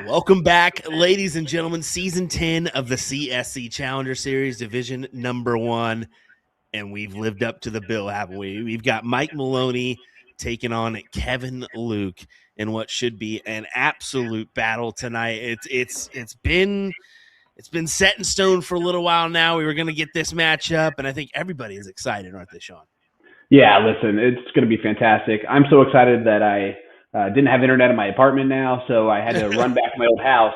Welcome back, ladies and gentlemen. Season 10 of the CSC Challenger Series, Division number 1. And we've lived up to the bill, haven't we? We've got Mike Maloney taking on Kevin Luke in what should be an absolute battle tonight. It's been set in stone for a little while now. We were going to get this matchup, and I think everybody is excited, aren't they, Sean? Yeah, listen, it's going to be fantastic. I'm so excited that I didn't have internet in my apartment now, so I had to run back to my old house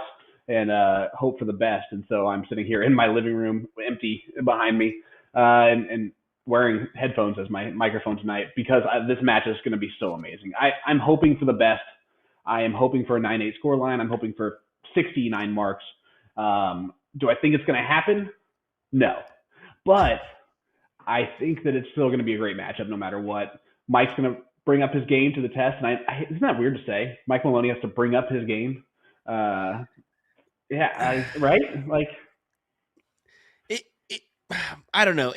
and hope for the best. And so I'm sitting here in my living room, empty behind me, and wearing headphones as my microphone tonight because this match is going to be so amazing. I'm hoping for the best. I am hoping for a 9-8 scoreline. I'm hoping for 69 marks. Do I think it's going to happen? No. But I think that it's still going to be a great matchup no matter what. Mike's going to bring up his game to the test. And isn't that weird to say? Mike Maloney has to bring up his game. Right? Like, I don't know.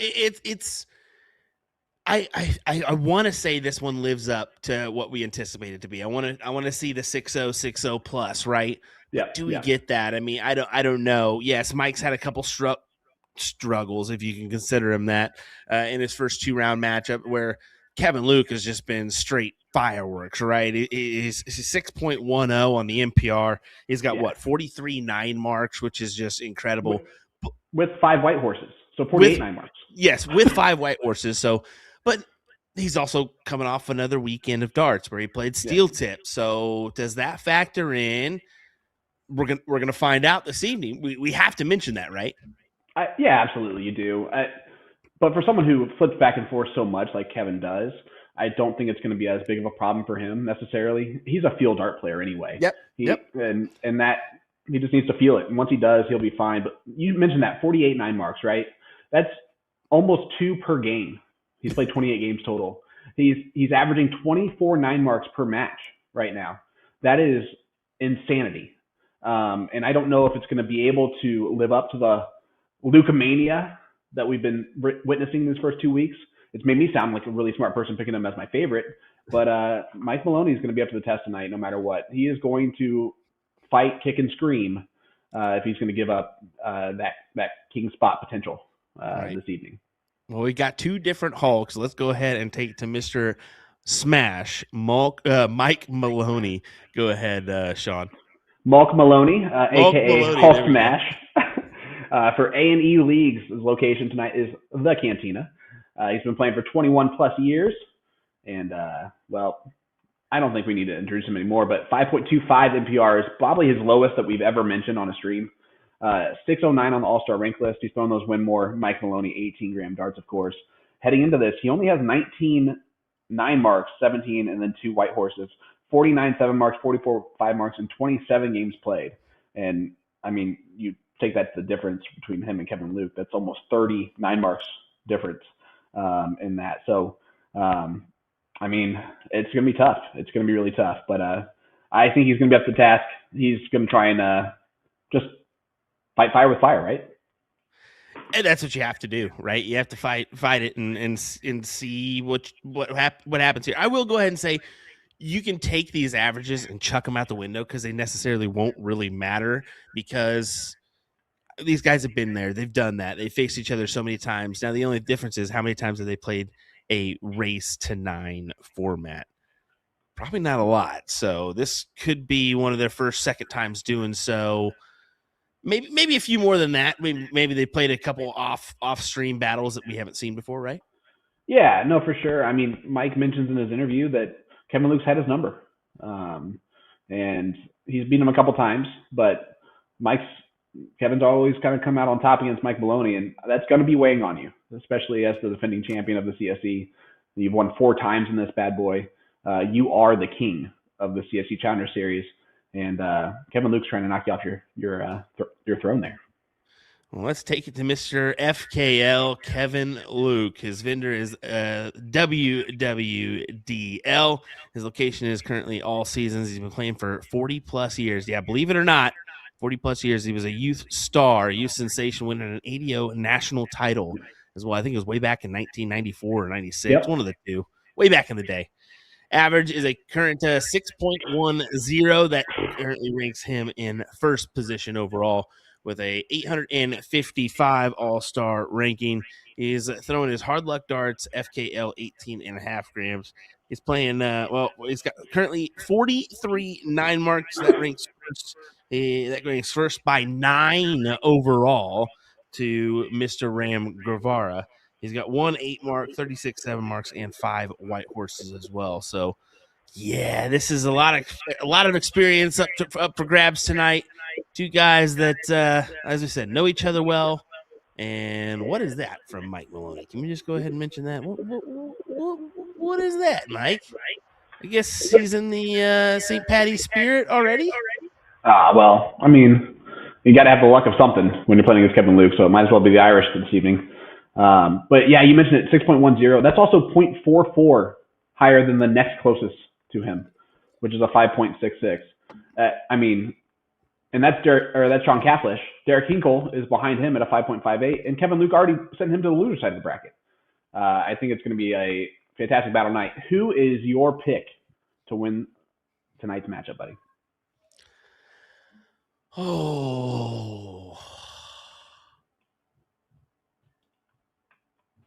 I want to say this one lives up to what we anticipated to be. I want to see the 6-0, 6-0 plus, right? Yeah. Do we get that? I mean, I don't know. Yes, Mike's had a couple struggles, if you can consider him that, in his first 2-round matchup, where Kevin Luke has just been straight fireworks, right? He's 6.10 on the NPR. He's got 43 9 marks, which is just incredible. With 5 white horses, so 48 9 marks. Yes, with 5 white horses. So, but he's also coming off another weekend of darts where he played steel tip. So does that factor in? We're gonna find out this evening. We have to mention that, right? Yeah, absolutely, you do. But for someone who flips back and forth so much like Kevin does, I don't think it's going to be as big of a problem for him necessarily. He's a field dart player anyway. Yep. And that he just needs to feel it. And once he does, he'll be fine. But you mentioned that 48 9 marks, right? That's almost 2 per game. He's played 28 games total. He's averaging 24 9 marks per match right now. That is insanity. And I don't know if it's going to be able to live up to the Lucamania that we've been witnessing these first 2 weeks. It's made me sound like a really smart person picking him as my favorite. But Mike Maloney is going to be up to the test tonight no matter what. He is going to fight, kick, and scream if he's going to give up that king spot potential this evening. Well, we got 2 different Hulks. Let's go ahead and take it to Mr. Smash, Mike Maloney. Go ahead, Sean. Malk Maloney, a.k.a. Hulk Smash. For A&E Leagues, his location tonight is the Cantina. He's been playing for 21-plus years. And, I don't think we need to introduce him anymore, but 5.25 NPR is probably his lowest that we've ever mentioned on a stream. 609 on the All-Star rank list. He's throwing those win more. Mike Maloney, 18-gram darts, of course. Heading into this, he only has 19 9 marks, 17, and then 2 white horses. 49 7 marks, 44 5 marks, and 27 games played. And, I mean, you take that to the difference between him and Kevin Luke. That's almost 39 marks difference in that. So, I mean, it's going to be tough. It's going to be really tough. But I think he's going to be up to the task. He's going to try and just fight fire with fire, right? And that's what you have to do, right? You have to fight it and see what happens here. I will go ahead and say you can take these averages and chuck them out the window because they necessarily won't really matter because these guys have been there. They've done that. They faced each other so many times. Now, the only difference is how many times have they played a race to 9 format? Probably not a lot. So this could be one of their second times doing so. Maybe a few more than that. Maybe they played a couple off-stream battles that we haven't seen before, right? Yeah, no, for sure. I mean, Mike mentions in his interview that Kevin Luke's had his number. And he's beaten him a couple times, but Kevin's always kind of come out on top against Mike Maloney, and that's going to be weighing on you, especially as the defending champion of the CSC. You've won 4 times in this bad boy. You are the king of the CSC Challenger Series, and Kevin Luke's trying to knock you off your throne there. Well, let's take it to Mr. FKL, Kevin Luke. His vendor is WWDL. His location is currently All Seasons. He's been playing for 40-plus years. Yeah, believe it or not, 40-plus years. He was a youth star, a youth sensation, winning an ADO national title as well. I think it was way back in 1994 or 96, one of the two, way back in the day. average is a current 6.10. That currently ranks him in first position overall with a 855 All-Star ranking. He's throwing his hard luck darts, FKL 18.5 grams. He's playing, he's got currently 43 9 marks. That ranks first. That ranks first by 9 overall to Mr. Ram Guevara. He's got 1 8 mark, 36 7 marks, and 5 white horses as well. So, yeah, this is a lot of experience up for grabs tonight. Two guys that, as I said, know each other well. And what is that from Mike Maloney? Can we just go ahead and mention that? What is that, Mike? I guess he's in the St. Patty's spirit already. Well, I mean, you got to have the luck of something when you're playing against Kevin Luke, so it might as well be the Irish this evening. But yeah, you mentioned it, 6.10. That's also 0.44 higher than the next closest to him, which is a 5.66. I mean, and that's that's Sean Kaplish. Derek Hinkle is behind him at a 5.58, and Kevin Luke already sent him to the loser side of the bracket. I think it's going to be a fantastic battle night. Who is your pick to win tonight's matchup, buddy? Oh,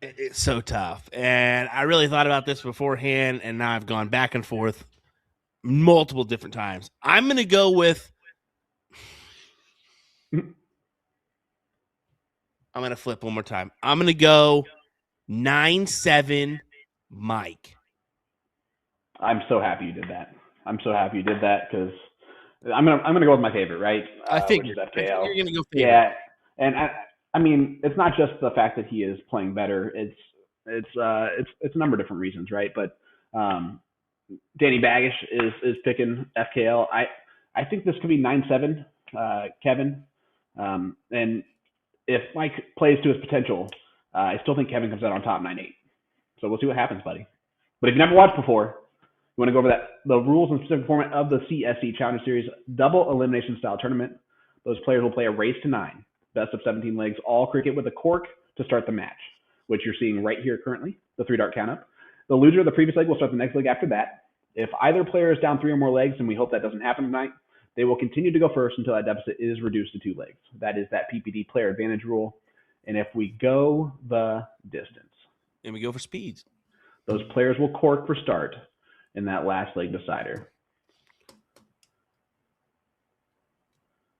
it's so tough. And I really thought about this beforehand, and now I've gone back and forth multiple different times. I'm going to go with I'm going to flip one more time. I'm going to go 9-7 Mike. I'm so happy you did that. I'm so happy you did that because I'm gonna go with my favorite, right? I think which is FKL. You're gonna go favorite. Yeah, and I mean, it's not just the fact that he is playing better. It's a number of different reasons, right? But Danny Baggish is picking FKL. I think this could be 9-7, Kevin. And if Mike plays to his potential, I still think Kevin comes out on top 9-8. So we'll see what happens, buddy. But if you've never watched before, you want to go over the rules and specific format of the CSC Challenger Series double elimination style tournament. Those players will play a race to 9, best of 17 legs, all cricket with a cork to start the match, which you're seeing right here currently, the 3-dart count-up. The loser of the previous leg will start the next leg after that. If either player is down 3 or more legs, and we hope that doesn't happen tonight, they will continue to go first until that deficit is reduced to 2 legs. That is that PPD player advantage rule. And if we go the distance, and we go for speeds, those players will cork for start in that last leg decider.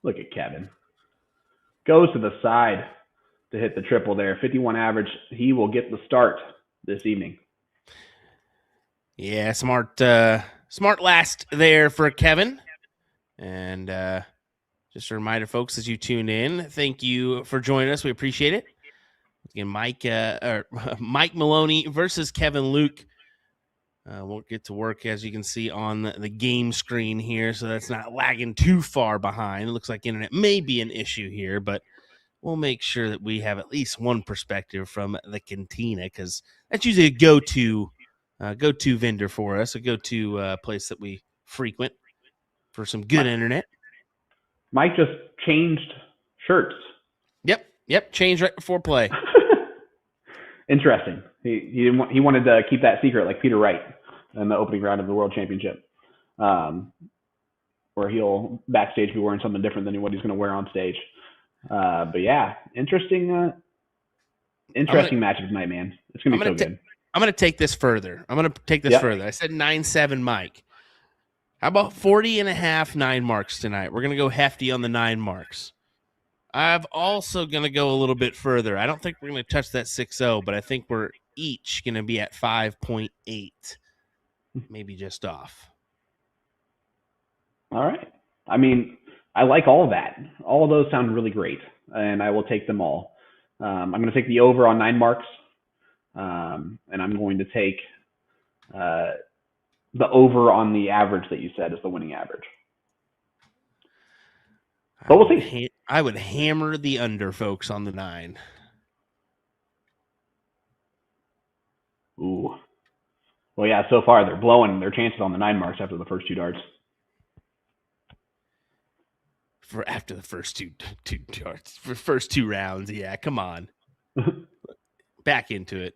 Look at Kevin. Goes to the side to hit the triple there. 51 average. He will get the start this evening. Yeah, smart last there for Kevin. And just a reminder, folks, as you tune in, thank you for joining us. We appreciate it. Again, Mike Maloney versus Kevin Luke. We'll get to work, as you can see on the game screen here, so that's not lagging too far behind. It looks like internet may be an issue here, but we'll make sure that we have at least one perspective from the cantina, because that's usually a go-to vendor for us, a go-to place that we frequent for some good internet. Mike just changed shirts. Yep, changed right before play. Interesting. He wanted to keep that secret, like Peter Wright in the opening round of the World Championship, where he'll backstage be wearing something different than what he's going to wear on stage. But yeah, interesting matchup tonight, man. It's going to be so good. I'm going to take this further. Further. I said 9-7 Mike. How about 40.5 9 marks tonight? We're going to go hefty on the 9 marks. I'm also going to go a little bit further. I don't think we're going to touch that 6-0, but I think we're each going to be at 5.8, maybe just off. All right. I mean, I like all of that. All of those sound really great, and I will take them all. I'm going to take the over on 9 marks, and I'm going to take the over on the average that you said is the winning average. But we'll see. I would hammer the under, folks, on the 9. Ooh. Well, yeah, so far they're blowing their chances on the 9 marks after the first 2 darts. After the first two darts, for first 2 rounds, yeah, come on. Back into it.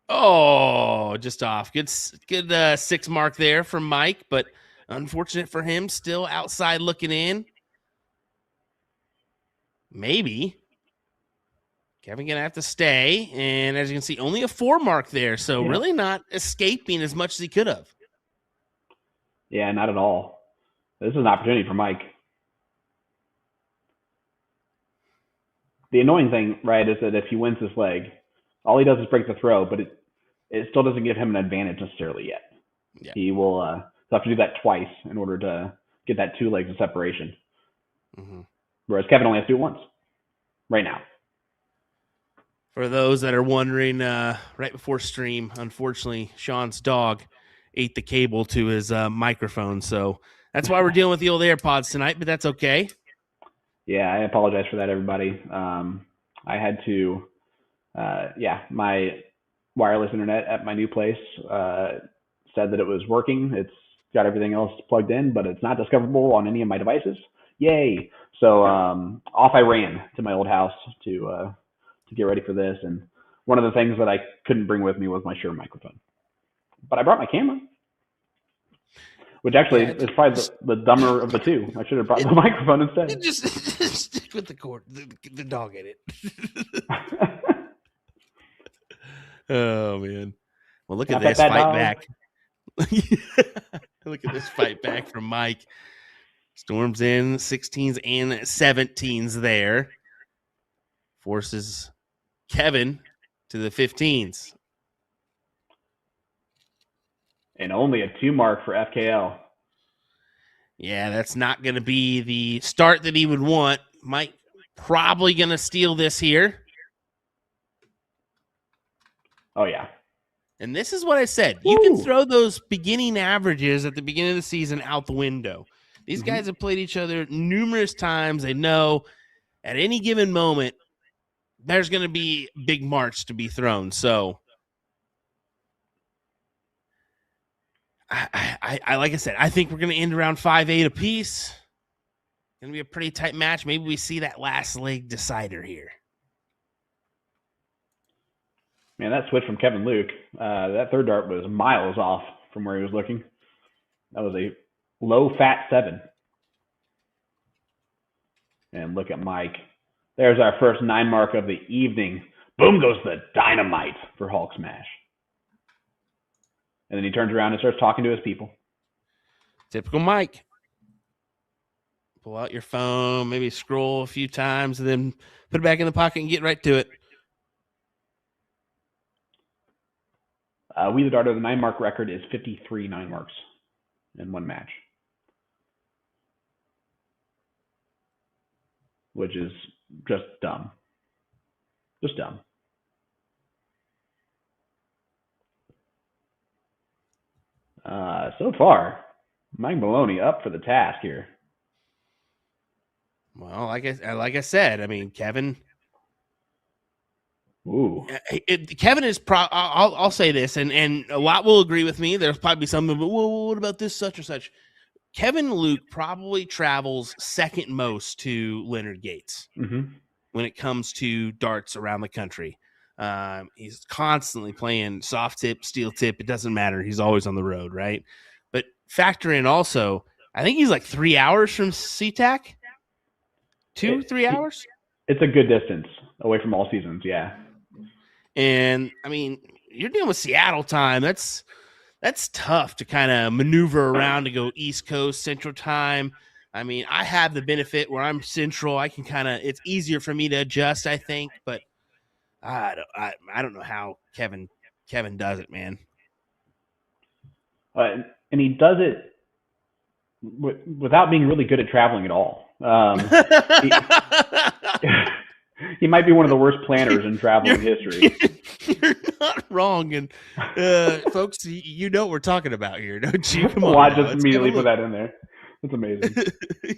Oh, just off. Good 6 mark there from Mike, but unfortunate for him, still outside looking in. Maybe. Kevin gonna have to stay, and as you can see, only a 4 mark there, so really not escaping as much as he could have. Yeah, not at all. This is an opportunity for Mike. The annoying thing, right, is that if he wins this leg, all he does is break the throw, but it still doesn't give him an advantage necessarily yet. Yeah. He will have to do that twice in order to get that 2 legs of separation. Mm-hmm. Whereas Kevin only has to do it once right now. For those that are wondering, right before stream, unfortunately, Sean's dog ate the cable to his microphone. So that's why we're dealing with the old AirPods tonight, but that's okay. Yeah, I apologize for that, everybody. I had to, my wireless internet at my new place said that it was working. It's got everything else plugged in, but it's not discoverable on any of my devices. Yay! So off I ran to my old house to get ready for this. And one of the things that I couldn't bring with me was my Shure microphone. But I brought my camera, which actually is probably the dumber of the two. I should have brought the microphone instead. Just stick with the cord. The dog ate it. Oh, man. Well, look at this fight back. Look at this fight back from Mike. Storms in 16s and 17s there. Forces Kevin to the 15s. And only a 2 mark for FKL. Yeah, that's not going to be the start that he would want. Mike probably going to steal this here. Oh, yeah. And this is what I said. You can throw those beginning averages at the beginning of the season out the window. These guys have played each other numerous times. They know at any given moment there's going to be big marks to be thrown. So, I like I said, I think we're going to end around 5-8 apiece. Going to be a pretty tight match. Maybe we see that last leg decider here. Man, that switch from Kevin Luke, that third dart was miles off from where he was looking. That was a low-fat 7. And look at Mike. There's our first 9 mark of the evening. Boom goes the dynamite for Hulk Smash. And then he turns around and starts talking to his people. Typical Mike. Pull out your phone, maybe scroll a few times, and then put it back in the pocket and get right to it. We the Darter, the 9 mark record is 53 9 marks in one match, which is just dumb. Just dumb. So far, Mike Maloney up for the task here. Well, like I said, I mean, Kevin. Ooh. Kevin is I'll say this, and a lot will agree with me. There's probably some of it. Well, what about this such or such? Kevin Luke probably travels second most to Leonard Gates when it comes to darts around the country. He's constantly playing soft tip, steel tip. It doesn't matter. He's always on the road, right? But factor in also, I think he's like 3 hours from SeaTac. 3 hours? It's a good distance away from all seasons, yeah. And, I mean, you're dealing with Seattle time. That's tough to kind of maneuver around to go East Coast, Central time. I mean, I have the benefit where I'm Central. I can it's easier for me to adjust, I think. But I don't know how Kevin does it, man. And he does it without being really good at traveling at all. He might be one of the worst planners in traveling history. You're not wrong. And folks, you know what we're talking about here, don't you? Come on. Well, I just immediately put that in there. That's amazing.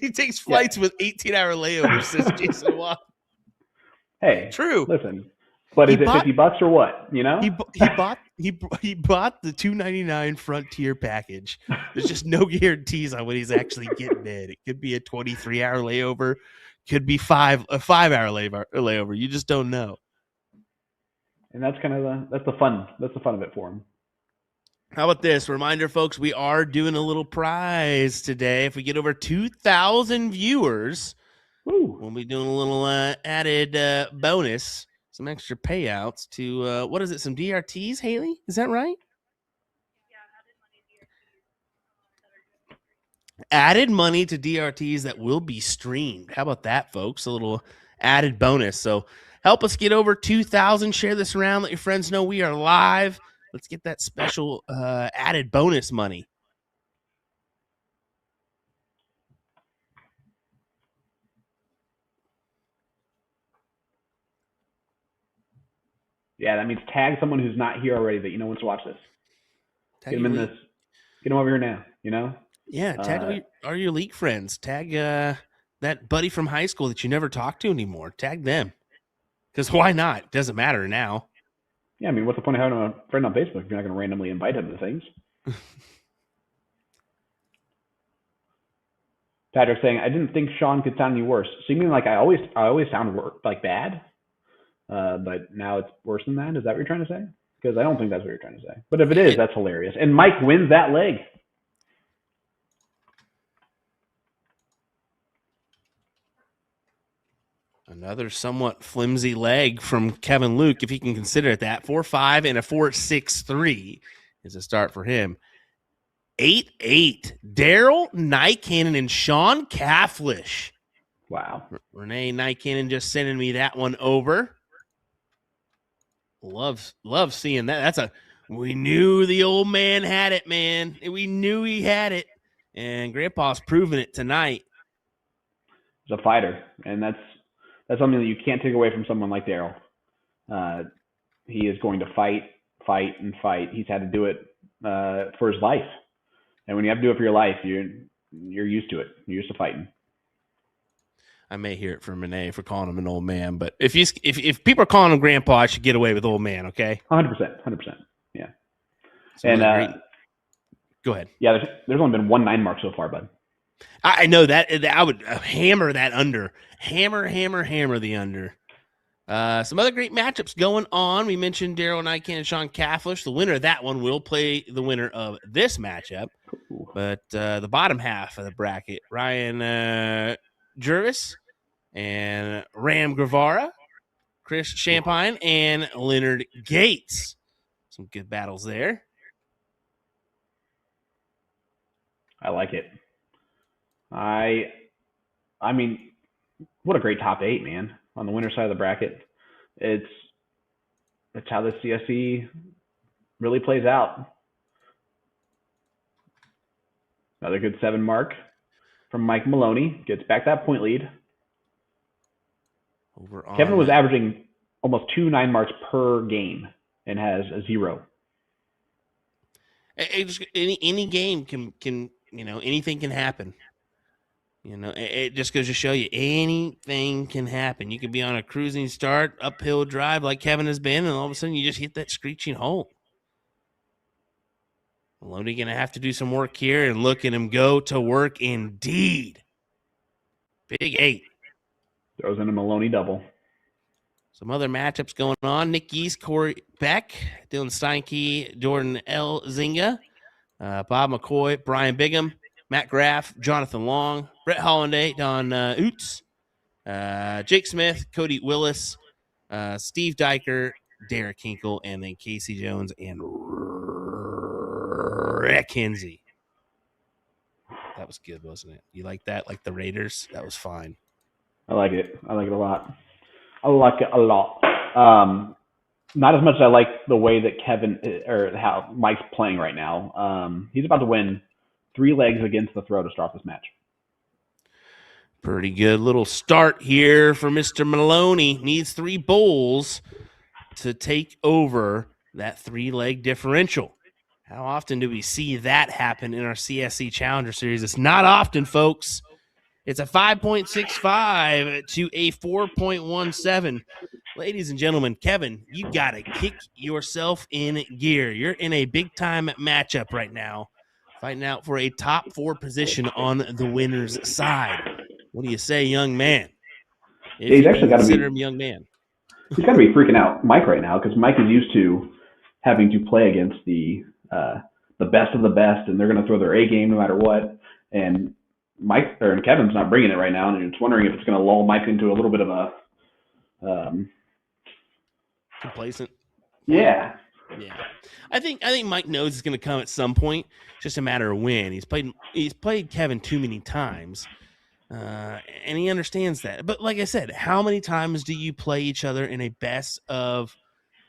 He takes flights with 18-hour layovers, says Jason Watt. Hey, true. Listen, but is it $50 or what? You know, he bought the $299 Frontier package. There's just no guarantees on what he's actually getting in. It could be a 23-hour layover, could be a 5-hour layover. You just don't know. And that's kind of the fun of it for him. How about this? Reminder, folks, we are doing a little prize today. If we get over 2,000 viewers, we'll be doing a little added bonus, some extra payouts to, what is it, some DRTs, Haley? Is that right? Added money to DRTs that will be streamed. How about that, folks? A little added bonus. So help us get over 2,000. Share this around. Let your friends know we are live. Let's get that special added bonus money. Yeah, that means tag someone who's not here already that you know wants to watch this. Get them in this. Get them over here now. You know. Yeah, tag your league friends. Tag that buddy from high school that you never talk to anymore. Tag them. Because why not? It doesn't matter now. Yeah, I mean, what's the point of having a friend on Facebook if you're not going to randomly invite him to things? Patrick saying, I didn't think Sean could sound any worse. So you mean like I always sound like bad, but now it's worse than that? Is that what you're trying to say? Because I don't think that's what you're trying to say. But if it is, that's hilarious. And Mike wins that leg. Another somewhat flimsy leg from Kevin Luke, if you can consider it that. 4.5 and a 4.63 is a start for him. 8-8. Daryl Nycannon and Sean Cafflish. Wow. Renee Nycannon just sending me that one over. Love seeing that. We knew the old man had it, man. We knew he had it. And Grandpa's proving it tonight. He's a fighter, and that's something that you can't take away from someone like Daryl. He is going to fight. He's had to do it for his life, and when you have to do it for your life, you're used to it. You're used to fighting. I may hear it from Renee for calling him an old man, but if people are calling him Grandpa, I should get away with old man. Okay, 100%. Yeah. And go ahead. Yeah, there's only been 1 9 mark so far, bud. I know that I would hammer that under. Hammer the under. Some other great matchups going on. We mentioned Daryl Nycannon and Sean Cafflish. The winner of that one will play the winner of this matchup. Ooh. But the bottom half of the bracket, Ryan Jervis and Ram Guevara, Chris Champagne, and Leonard Gates. Some good battles there. I like it. I mean, what a great top 8, man, on the winner side of the bracket. It's how the CSC really plays out. Another good 7 mark from Mike Maloney. Gets back that point lead. Kevin was averaging almost 2 9 marks per game and has a 0. Any game can anything can happen. It just goes to show you anything can happen. You could be on a cruising start, uphill drive like Kevin has been, and all of a sudden you just hit that screeching hole. Maloney going to have to do some work here, and look at him go to work indeed. Big 8. Throws in a Maloney double. Some other matchups going on. Nick East, Corey Beck, Dylan Steinke, Jordan L. Zinga, Bob McCoy, Brian Bigham, Matt Graff, Jonathan Long, Brett Hollanday, Don Oots, Jake Smith, Cody Willis, Steve Diker, Derek Hinkle, and then Casey Jones and Rick Kinsey. That was good, wasn't it? You like that? Like the Raiders? That was fine. I like it. I like it a lot. Not as much as I like the way that Kevin or how Mike's playing right now. He's about to win 3 legs against the throw to start this match. Pretty good little start here for Mr. Maloney. Needs 3 bowls to take over that 3-leg differential. How often do we see that happen in our CSC Challenger Series? It's not often, folks. It's a 5.65 to a 4.17. Ladies and gentlemen, Kevin, you got to kick yourself in gear. You're in a big-time matchup right now, fighting out for a top 4 position on the winner's side. What do you say, young man? If he's you actually got to consider him young man. He's got to be freaking out Mike right now because Mike is used to having to play against the best of the best, and they're going to throw their A game no matter what. And Kevin's not bringing it right now, and it's wondering if it's going to lull Mike into a little bit of a complacent. Yeah. Yeah. I think Mike knows it's going to come at some point. Just a matter of when. He's played Kevin too many times. And he understands that. But like I said, how many times do you play each other in a best of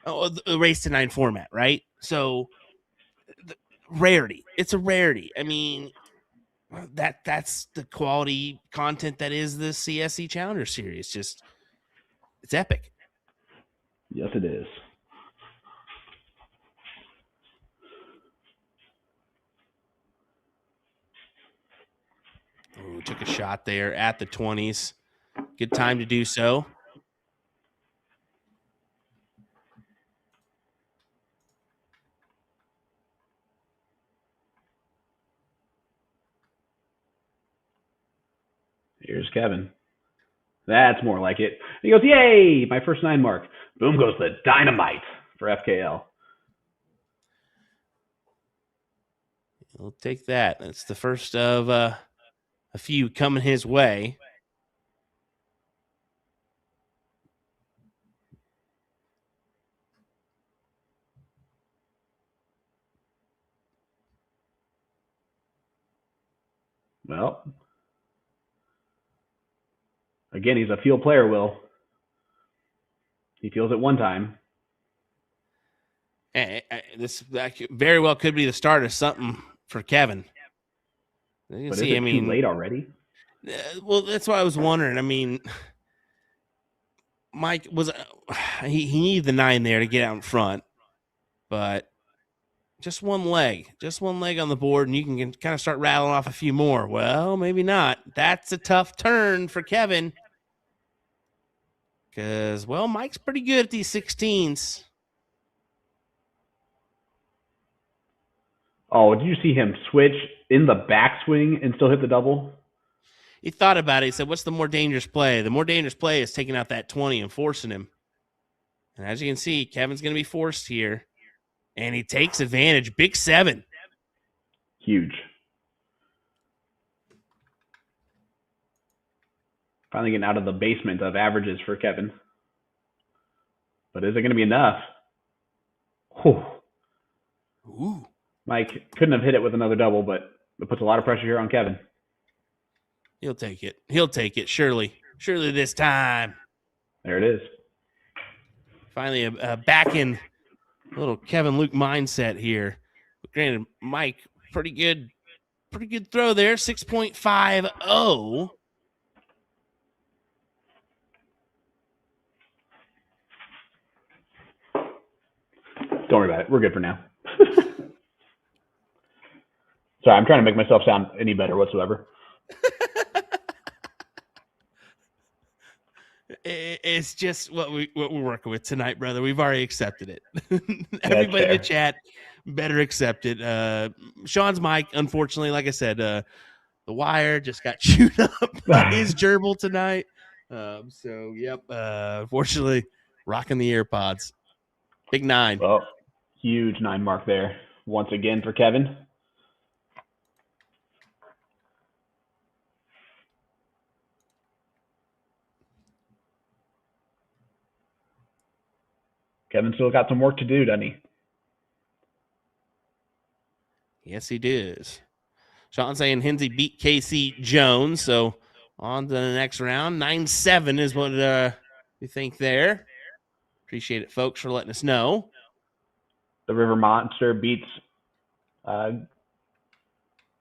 a race to 9 format, right? So rarity. It's a rarity. I mean, that's the quality content that is the CSC Challenger Series. Just it's epic. Yes, it is. Ooh, took a shot there at the 20s. Good time to do so. Here's Kevin. That's more like it. He goes, yay, my first 9 mark. Boom goes the dynamite for FKL. He'll take that. That's the first of a few coming his way. Well, again, he's a field player, Will. He feels it one time. This very well could be the start of something for Kevin. But is it too late already? Well, that's what I was wondering. I mean, Mike was he needed the 9 there to get out in front, but just one leg on the board, and you can kind of start rattling off a few more. Well, maybe not. That's a tough turn for Kevin because, well, Mike's pretty good at these 16s. Oh, did you see him switch in the backswing and still hit the double? He thought about it. He said, what's the more dangerous play? The more dangerous play is taking out that 20 and forcing him. And as you can see, Kevin's going to be forced here. And he takes advantage. Big 7. Huge. Finally getting out of the basement of averages for Kevin. But is it going to be enough? Whew. Ooh. Mike couldn't have hit it with another double, but it puts a lot of pressure here on Kevin. He'll take it. Surely this time. There it is. Finally, a back in little Kevin Luke mindset here. But granted, Mike, pretty good throw there. 6.50. Don't worry about it. We're good for now. Sorry, I'm trying to make myself sound any better whatsoever. It's just what we're working with tonight, brother. We've already accepted it. Everybody in the chat better accept it. Sean's mic, unfortunately, like I said, the wire just got chewed up by his gerbil tonight. So, yep. Unfortunately, rocking the AirPods. Big 9. Well, huge 9 mark there once again for Kevin. Kevin still got some work to do, doesn't he? Yes, he does. Sean saying Hinsey beat Casey Jones, so on to the next round. 9-7 is what we think there. Appreciate it, folks, for letting us know. The River Monster beats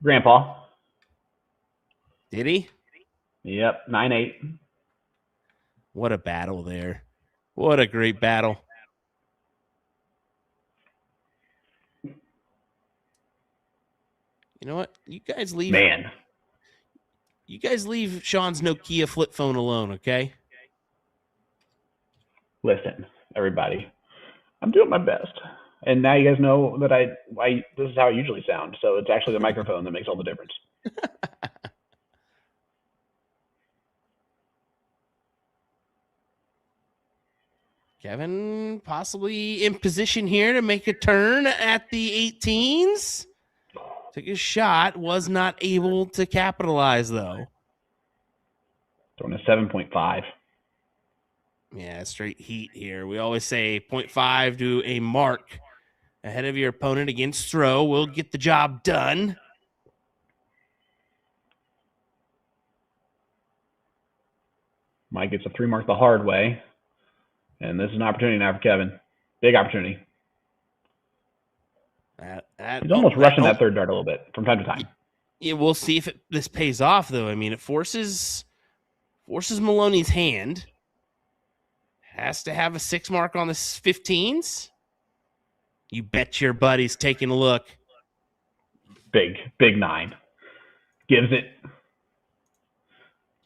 Grandpa. Did he? Yep, 9-8. What a battle there. What a great battle. You know what? You guys leave Sean's Nokia flip phone alone, okay? Listen, everybody. I'm doing my best. And now you guys know that this is how I usually sound. So it's actually the microphone that makes all the difference. Kevin possibly in position here to make a turn at the 18s. Took his shot, was not able to capitalize though. Throwing a 7.5. Yeah, straight heat here. We always say 0.5 to a mark ahead of your opponent against throw will get the job done. Mike gets a 3 mark the hard way. And this is an opportunity now for Kevin. Big opportunity. He's almost rushing that third dart a little bit from time to time. Yeah, we'll see if this pays off, though. I mean, it forces Maloney's hand. Has to have a 6 mark on the 15s. You bet your buddy's taking a look. Big 9. Gives it.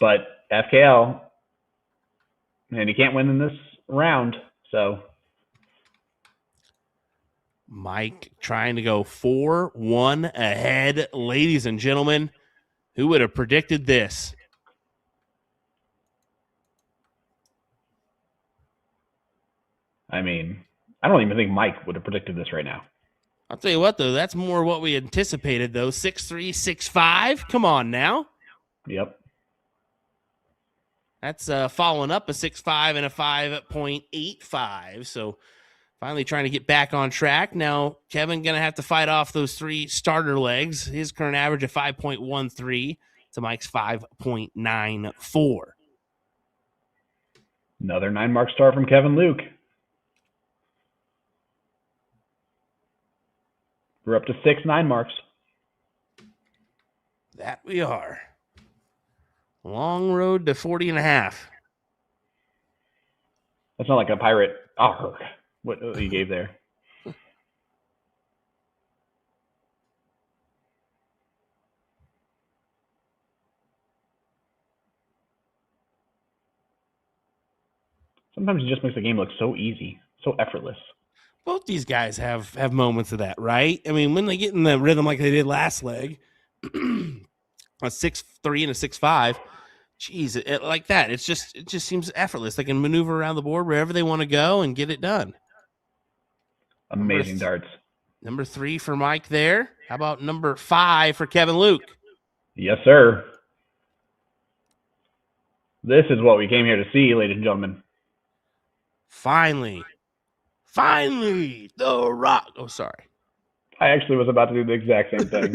But FKL, and he can't win in this round, so. Mike trying to go 4-1 ahead. Ladies and gentlemen, who would have predicted this? I mean, I don't even think Mike would have predicted this right now. I'll tell you what, though, that's more what we anticipated, though. 6-3, 6-5. Come on now. Yep. That's following up a 6.5 and a 5.85. So finally trying to get back on track. Now, Kevin going to have to fight off those 3 starter legs. His current average of 5.13 to Mike's 5.94. Another 9 mark start from Kevin Luke. We're up to 6 9 marks. That we are. Long road to 40 and a half. That's not like a pirate. Oh, what you gave there. Sometimes it just makes the game look so easy, so effortless. Both these guys have moments of that, right? I mean, when they get in the rhythm like they did last leg, a 6-3 and a 6-5, geez, like that. It just seems effortless. They can maneuver around the board wherever they want to go and get it done. Amazing darts. Number 3 for Mike there. How about number 5 for Kevin Luke? Yes, sir. This is what we came here to see, ladies and gentlemen. Finally, the rock. Oh, sorry. I actually was about to do the exact same thing.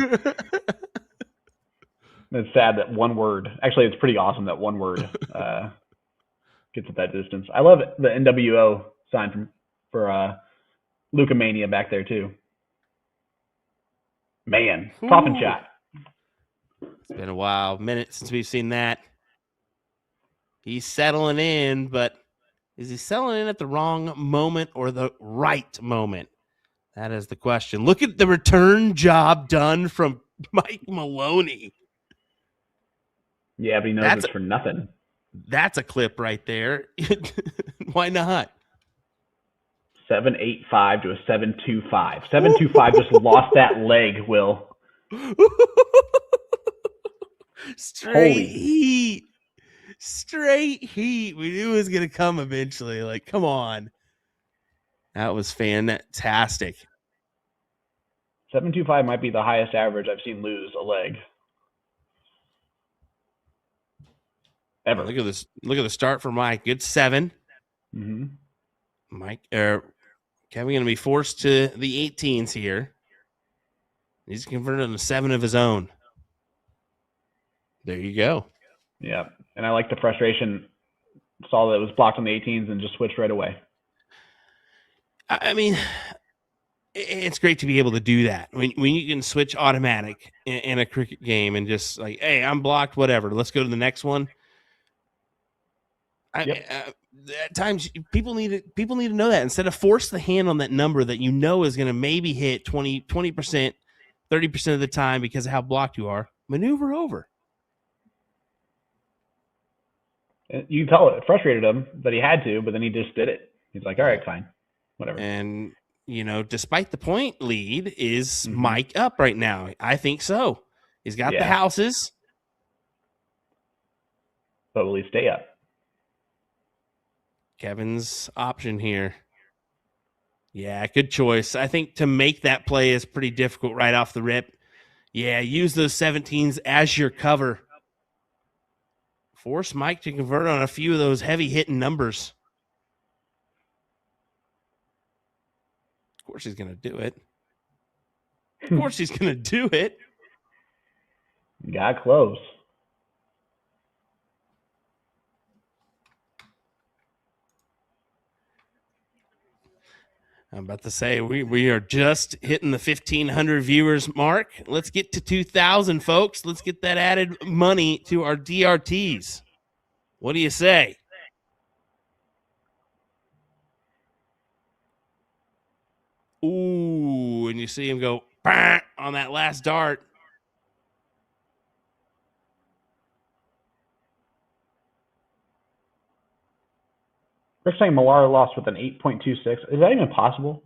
It's sad that one word. Actually, it's pretty awesome that one word gets at that distance. I love the NWO sign for Lucamania back there too. Man, coffin shot. It's been a while, minute since we've seen that. He's settling in, but is he settling in at the wrong moment or the right moment? That is the question. Look at the return job done from Mike Maloney. Yeah, but he knows it's for nothing. That's a clip right there. Why not? 7.85 to a 7.25. 7.25 just lost that leg, Will. Straight heat. We knew it was going to come eventually. Like, come on. That was fantastic. 7.25 might be the highest average I've seen lose a leg. Ever. Look at this. Look at the start for Mike. Good 7. Mm-hmm. Kevin going to be forced to the 18s here. He's converted on a 7 of his own. There you go. Yeah, and I like the frustration. Saw that it was blocked on the 18s and just switched right away. I mean, it's great to be able to do that when you can switch automatic in a cricket game and just like, hey, I'm blocked, whatever. Let's go to the next one. At times, people need to know that instead of force the hand on that number that you know is going to maybe hit 20%, 30% of the time because of how blocked you are. Maneuver over. You can tell it frustrated him that he had to, but then he just did it. He's like, all right, fine, whatever. And, despite the point lead, is Mike up right now? I think so. He's got the houses. But will he stay up? Kevin's option here. Yeah, good choice. I think to make that play is pretty difficult right off the rip. Yeah, use those 17s as your cover. Force Mike to convert on a few of those heavy hitting numbers. Of course he's going to do it. Of course he's going to do it. Got close. I'm about to say we are just hitting the 1,500 viewers mark. Let's get to 2,000, folks. Let's get that added money to our DRTs. What do you say? Ooh, and you see him go on that last dart. They're saying Millar lost with an 8.26. Is that even possible?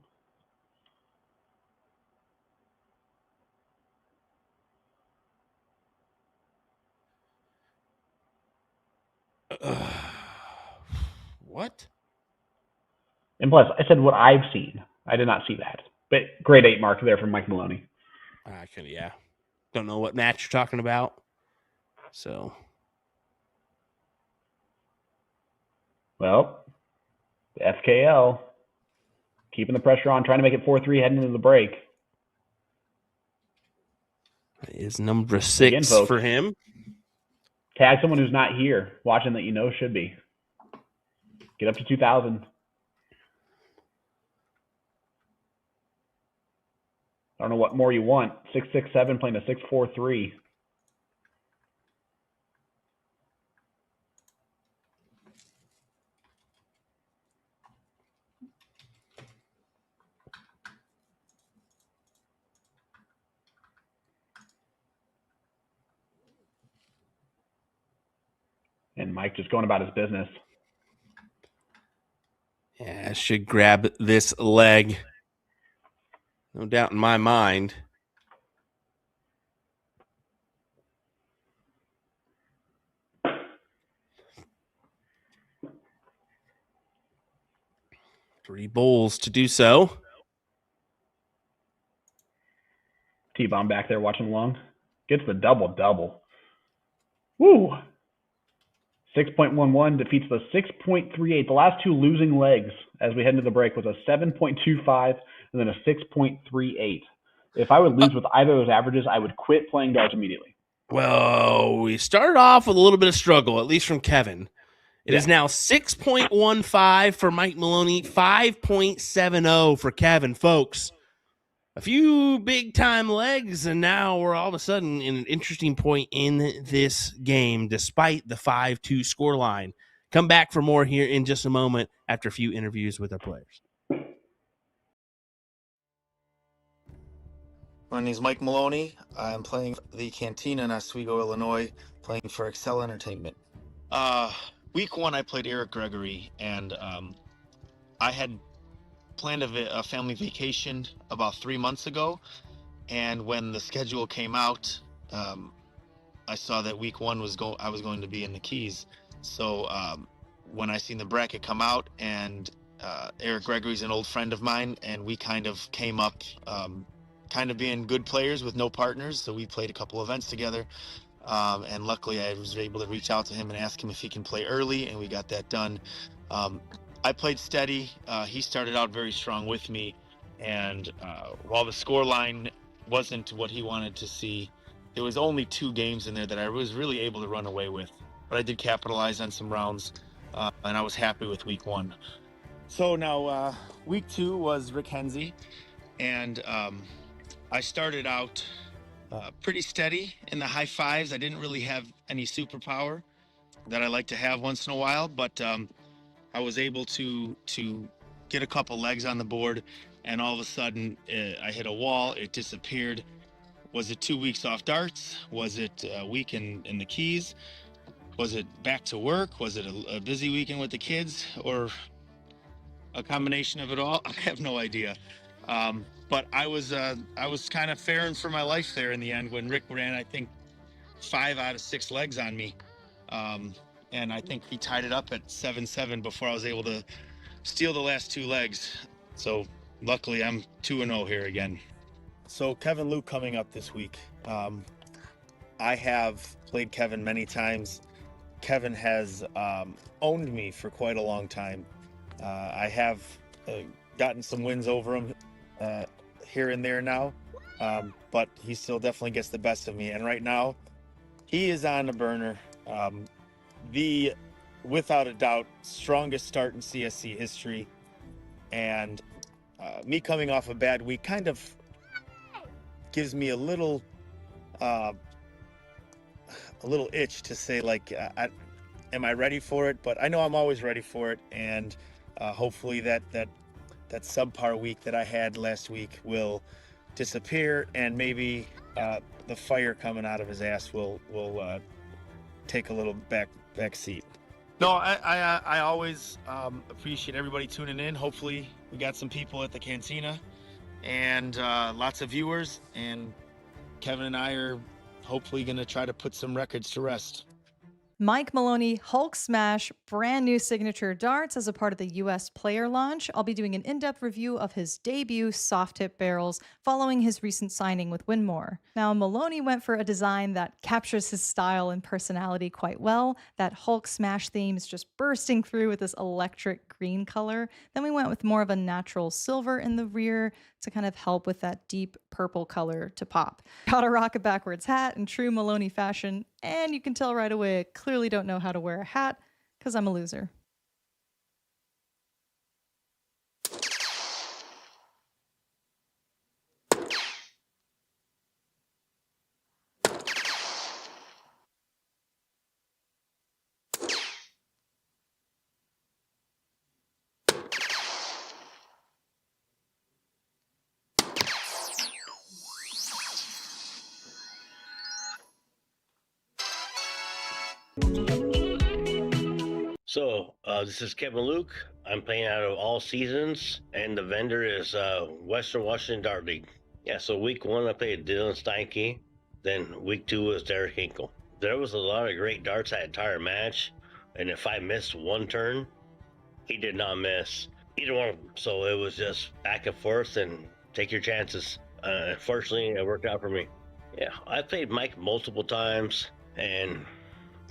What? And plus, I said what I've seen. I did not see that. But grade 8 mark there from Mike Maloney. I can, yeah. Don't know what match you're talking about. So. Well, FKL. Keeping the pressure on, trying to make it 4-3 heading into the break. That is number 6 again, for him. Tag someone who's not here, watching that you know should be. Get up to 2,000. I don't know what more you want. 6-6-7 playing a 6-4-3. And Mike just going about his business. Yeah, I should grab this leg. No doubt in my mind. Three bowls to do so. T-Bomb back there watching along. Gets the double-double. Woo! 6.11 defeats the 6.38. The last two losing legs as we head into the break was a 7.25 and then a 6.38. If I would lose with either of those averages, I would quit playing darts immediately. Well, we started off with a little bit of struggle, at least from Kevin. It is now 6.15 for Mike Maloney, 5.70 for Kevin, folks. A few big-time legs, and now we're all of a sudden in an interesting point in this game, despite the 5-2 scoreline. Come back for more here in just a moment after a few interviews with our players. My name is Mike Maloney. I'm playing the Cantina in Oswego, Illinois, playing for Excel Entertainment. Week 1, I played Eric Gregory, and I had planned a family vacation about 3 months ago, and when the schedule came out, I saw that week 1 I was going to be in the Keys. So when I seen the bracket come out, and Eric Gregory's an old friend of mine, and we kind of came up kind of being good players with no partners, so we played a couple events together, and luckily I was able to reach out to him and ask him if he can play early, and we got that done. I played steady. He started out very strong with me, and while the score line wasn't what he wanted to see, there was only 2 games in there that I was really able to run away with, but I did capitalize on some rounds, and I was happy with week 1. So now week 2 was Rick Hensey, and I started out pretty steady in the high 5s. I didn't really have any superpower that I like to have once in a while, but I was able to get a couple legs on the board, and all of a sudden I hit a wall. It disappeared. Was it 2 weeks off darts? Was it a week in the Keys? Was it back to work? Was it a busy weekend with the kids, or a combination of it all? I have no idea. But I was kind of fearing for my life there in the end when Rick ran, I think, 5 out of 6 legs on me. and I think he tied it up at 7-7 before I was able to steal the last 2 legs. So luckily I'm 2-0 here again. So Kevin Luke coming up this week. I have played Kevin many times. Kevin has owned me for quite a long time. I have gotten some wins over him here and there now, but he still definitely gets the best of me. And right now, he is on the burner. The, without a doubt, strongest start in CSC history. And me coming off a bad week kind of gives me a little itch to say, like, am I ready for it? But I know I'm always ready for it, and hopefully that subpar week that I had last week will disappear, and maybe the fire coming out of his ass will take a little back seat. No, I always appreciate everybody tuning in. Hopefully we got some people at the Cantina and lots of viewers, and Kevin and I are hopefully going to try to put some records to rest. Mike Maloney Hulk Smash brand new signature darts as a part of the US player launch. I'll be doing an in-depth review of his debut soft tip barrels following his recent signing with Winmore. Now, Maloney went for a design that captures his style and personality quite well. That Hulk Smash theme is just bursting through with this electric green color. Then we went with more of a natural silver in the rear to kind of help with that deep purple color to pop. Got a rocket backwards hat in true Maloney fashion, and you can tell right away I clearly don't know how to wear a hat because I'm a loser. So, this is Kevin Luke. I'm playing out of All Seasons, and the vendor is Western Washington Dart League. Yeah, so week 1 I played Dylan Steinke, then week 2 was Derek Hinkle. There was a lot of great darts that entire match, and if I missed one turn, he did not miss either one of them. So it was just back and forth and take your chances. Fortunately, it worked out for me. Yeah, I played Mike multiple times, and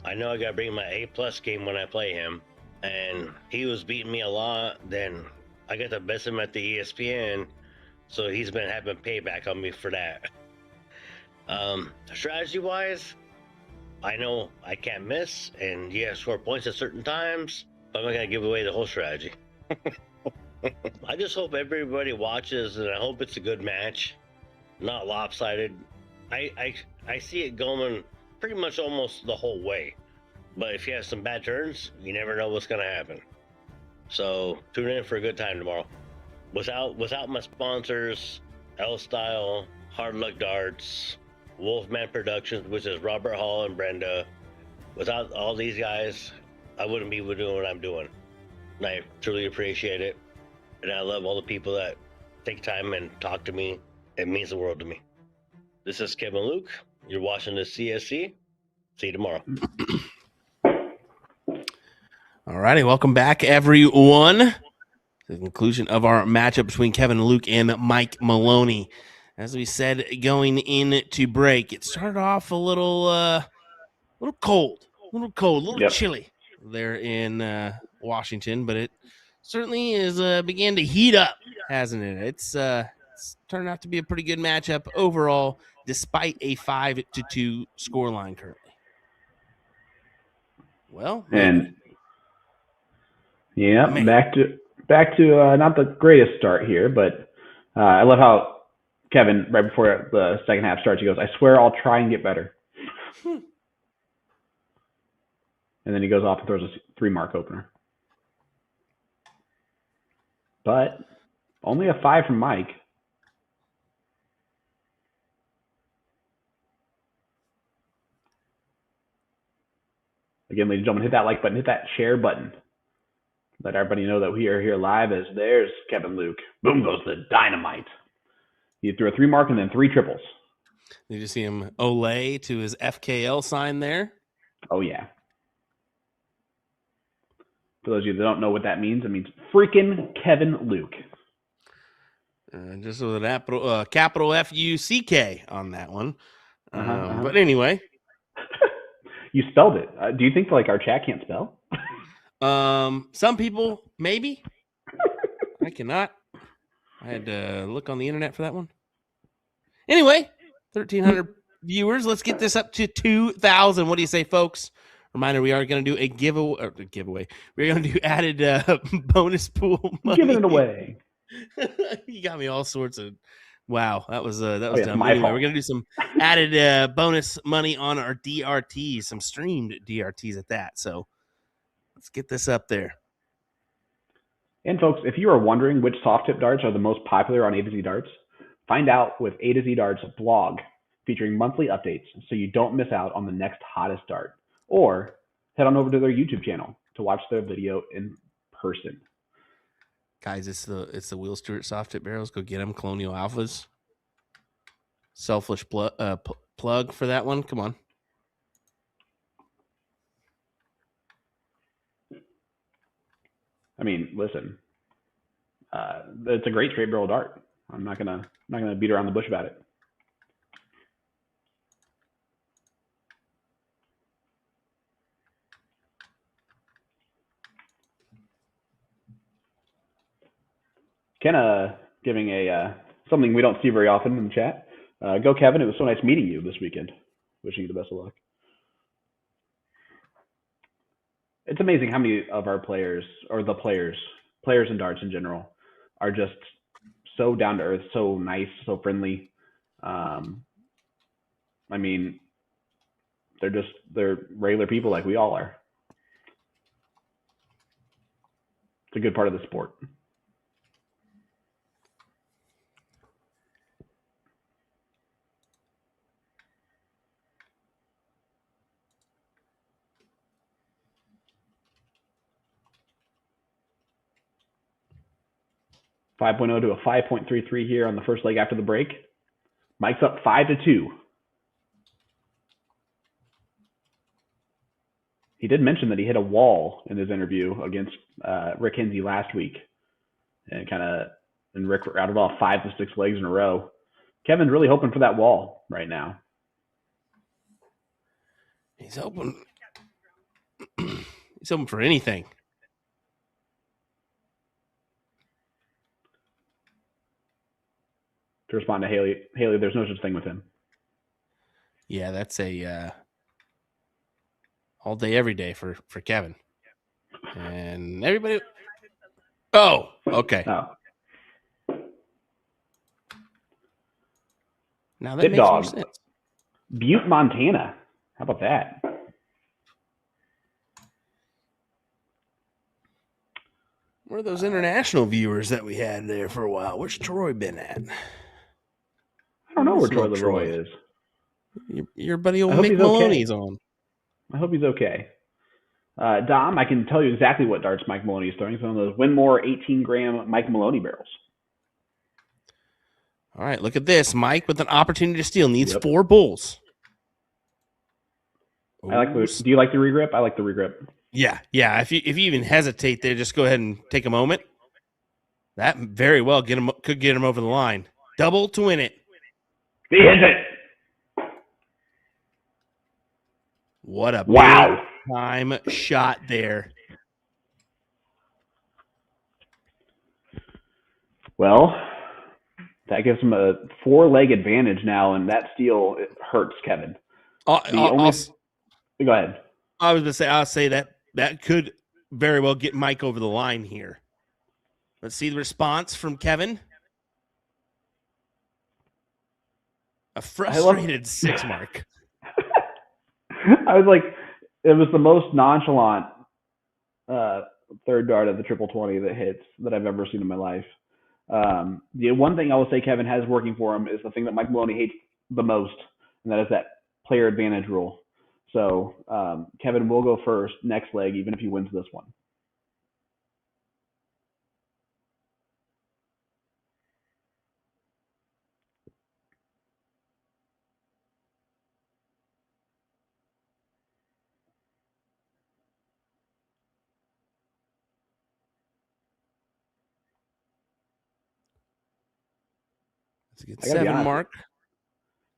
I know I got to bring my A+ game when I play him, and he was beating me a lot. Then I got to best him at the ESPN, so he's been having payback on me for that. Strategy-wise, I know I can't miss, and yeah, score points at certain times, but I'm not going to give away the whole strategy. I just hope everybody watches, and I hope it's a good match, not lopsided. I see it going pretty much almost the whole way, but if you have some bad turns, you never know what's going to happen. So tune in for a good time tomorrow. Without my sponsors, L Style, Hard Luck Darts, Wolfman Productions, which is Robert Hall and Brenda, without all these guys, I wouldn't be doing what I'm doing. And I truly appreciate it, and I love all the people that take time and talk to me. It means the world to me. This is Kevin Luke. You're watching the CSC. See you tomorrow. All righty, welcome back, everyone. The conclusion of our matchup between Kevin Luke and Mike Maloney. As we said, going into break, it started off a little cold, a little chilly there in Washington, but it certainly is began to heat up, hasn't it? It's turned out to be a pretty good matchup overall, despite a 5-2 scoreline currently. Well, and yeah, back to not the greatest start here, but I love how Kevin, right before the second half starts, he goes, "I swear I'll try and get better." And then he goes off and throws a 3-mark opener. But only a 5 from Mike. Again, ladies and gentlemen, hit that like button, hit that share button. Let everybody know that we are here live as there's Kevin Luke. Boom goes the dynamite. He threw a 3-mark and then 3 triples. Did you see him Olay to his FKL sign there? Oh, yeah. For those of you that don't know what that means, it means freaking Kevin Luke. Just with an capital F-U-C-K on that one. But anyway. You spelled it. Do you think like our chat can't spell? Some people, maybe. I cannot. I had to look on the internet for that one. Anyway, 1,300 viewers. Let's get this up to 2,000. What do you say, folks? Reminder, we are going to do a giveaway. We're going to do added bonus pool money. Giving it away. You got me all sorts of. Wow, that was dumb. My Anyway, fault. we're going to do some added bonus money on our DRTs, some streamed DRTs at that. So let's get this up there. And folks, if you are wondering which soft tip darts are the most popular on A to Z Darts, find out with A to Z Darts blog featuring monthly updates so you don't miss out on the next hottest dart. Or head on over to their YouTube channel to watch their video in person. Guys, it's the Will Stewart soft tip barrels. Go get them. Colonial Alphas. Selfish plug for that one. Come on. I mean, listen, it's a great straight barrel dart. I'm not gonna beat around the bush about it. Kenna giving a something we don't see very often in the chat. Go Kevin! It was so nice meeting you this weekend. Wishing you the best of luck. It's amazing how many of our players, or the players in darts in general, are just so down to earth, so nice, so friendly. I mean, they're regular people like we all are. It's a good part of the sport. Five to a 5.33 here on the first leg after the break. Mike's up 5-2. He did mention that he hit a wall in his interview against Rick Hinsey last week, and Rick rattled off 5 to 6 legs in a row. Kevin's really hoping for that wall right now. He's hoping. He's hoping for anything. To respond to Haley, there's no such thing with him. Yeah, that's a all day, every day for Kevin. And everybody. Oh, okay. Oh. Now that makes more sense. Butte, Montana. How about that? Where are those international viewers that we had there for a while? Where's Troy been at? I don't know where Troy Leroy is. Your buddy old Mick Maloney's on. I hope he's okay. Dom, I can tell you exactly what darts Mike Maloney is throwing. It's one of those Winmore 18-gram Mike Maloney barrels. All right, look at this. Mike with an opportunity to steal needs 4 bulls. Do you like the regrip? I like the regrip. Yeah. If you even hesitate there, just go ahead and take a moment. That very well could get him over the line. Double to win it. He hits it. What a big time shot there. Well, that gives him a 4-leg advantage now, and that steal hurts Kevin. Go ahead. I was going to say, I'll say that could very well get Mike over the line here. Let's see the response from Kevin. A frustrated 6 mark. I was like, it was the most nonchalant third dart of the 20 that hits that I've ever seen in my life. The one thing I will say Kevin has working for him is the thing that Mike Maloney hates the most, and that is that player advantage rule. So Kevin will go first next leg, even if he wins this one. It's a good I gotta be 7 honest. mark.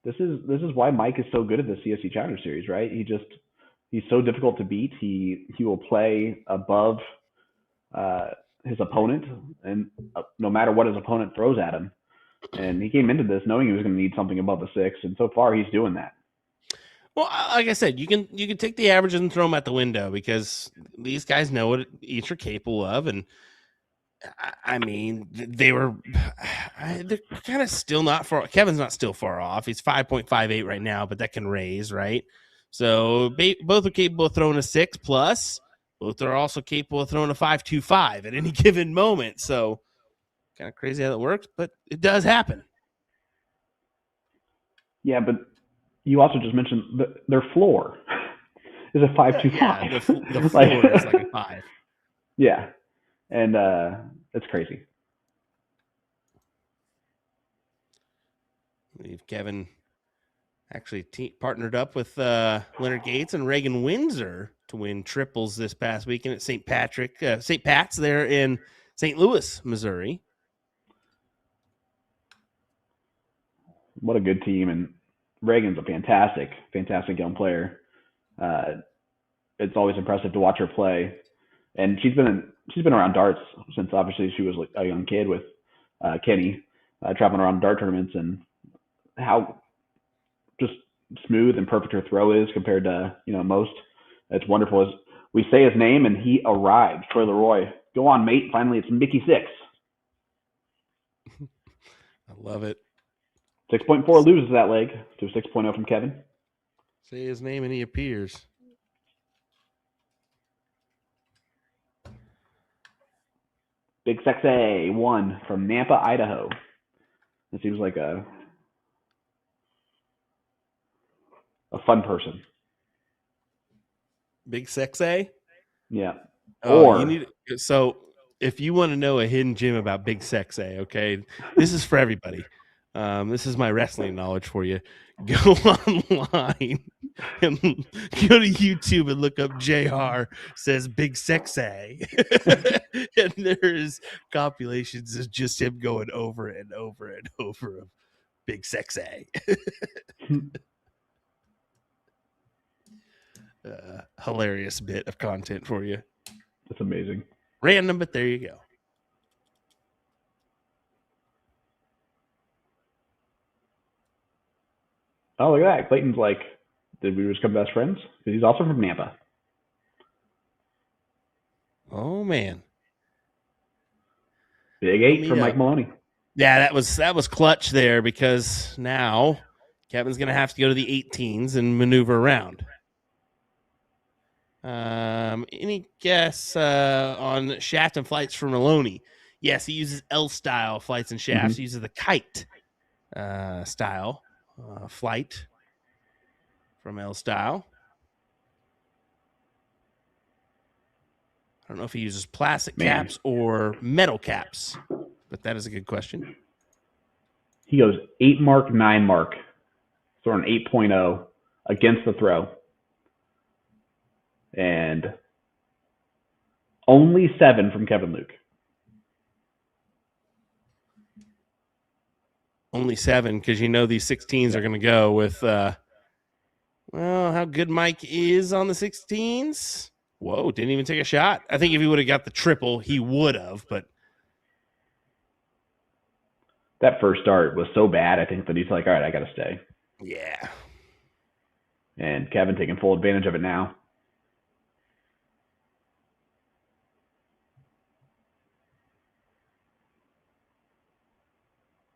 This is why Mike is so good at the CSC Challenger Series, right? He's so difficult to beat. He will play above his opponent, and no matter what his opponent throws at him. And he came into this knowing he was going to need something above a 6, and so far he's doing that. Well, like I said, you can take the averages and throw them out the window because these guys know what each are capable of, and I mean they're kind of still not far. Kevin's not still far off. He's 5.58 right now, but that can raise, right? So both are capable of throwing a 6 plus. Both are also capable of throwing a 5.25 at any given moment. So kind of crazy how that works, but it does happen. Yeah, but you also just mentioned their floor is a 5.25. Yeah, the floor is like a 5. Yeah, and it's crazy. I believe Kevin actually partnered up with Leonard Gates and Reagan Windsor to win triples this past weekend at St. Pat's there in St. Louis, Missouri. What a good team, and Reagan's a fantastic young player. It's always impressive to watch her play, and she's been around darts since obviously she was like a young kid with Kenny, traveling around dart tournaments, and how just smooth and perfect her throw is compared to most. It's wonderful. As we say his name and he arrived. Troy Leroy, go on, mate. Finally, it's Mickey 6. I love it. 6.4 loses that leg to 6.0 from Kevin. Say his name and he appears. Big Sexy 1 from Nampa, Idaho. It seems like a fun person. Big Sexy? Yeah. So if you want to know a hidden gem about Big Sexy, okay, this is for everybody. This is my wrestling knowledge for you. Go online and go to YouTube and look up JR says Big Sexy. And there's compilations of just him going over and over and over of Big Sexy. Hilarious bit of content for you. That's amazing. Random, but there you go. Oh, look at that. Clayton's like, did we become best friends? Because he's also from Nampa. Oh, man. Big 8 from Mike Maloney. Yeah, that was clutch there because now Kevin's going to have to go to the 18s and maneuver around. Any guess on shaft and flights for Maloney? Yes, he uses L-style flights and shafts. He uses the kite style flight from L-style. I don't know if he uses plastic caps or metal caps, but that is a good question. He goes 8 mark, 9 mark. So an 8.0 against the throw. And only 7 from Kevin Luke. Only 7 because these 16s are going to go with, how good Mike is on the 16s. Whoa, didn't even take a shot. I think if he would have got the triple, he would have, but. That first start was so bad, I think, that he's like, all right, I got to stay. Yeah. And Kevin taking full advantage of it now.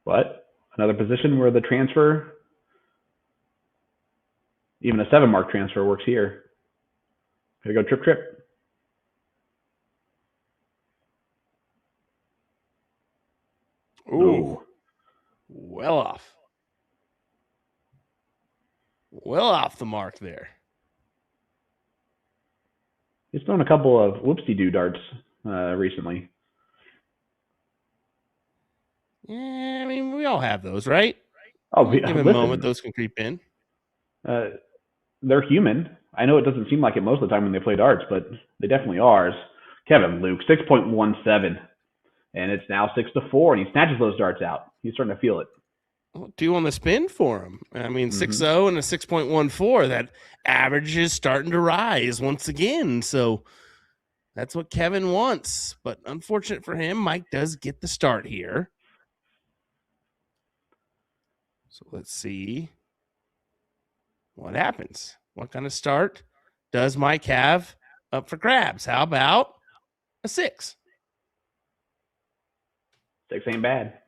But another position where the transfer, even a 7 mark transfer, works here. Gotta go trip. Ooh. Well off. Well off the mark there. He's thrown a couple of whoopsie-doo darts recently. Yeah, I mean, we all have those, right? Oh, given a moment, those can creep in. They're human. I know it doesn't seem like it most of the time when they play darts, but they definitely are. Kevin Luke, 6.17. And it's now 6-4, and he snatches those darts out. He's starting to feel it. 2 on the spin for him. I mean, 6.0 and a 6.14. That average is starting to rise once again. So that's what Kevin wants. But unfortunate for him, Mike does get the start here. So let's see what happens. What kind of start does Mike have up for grabs? How about a 6? 6 ain't bad.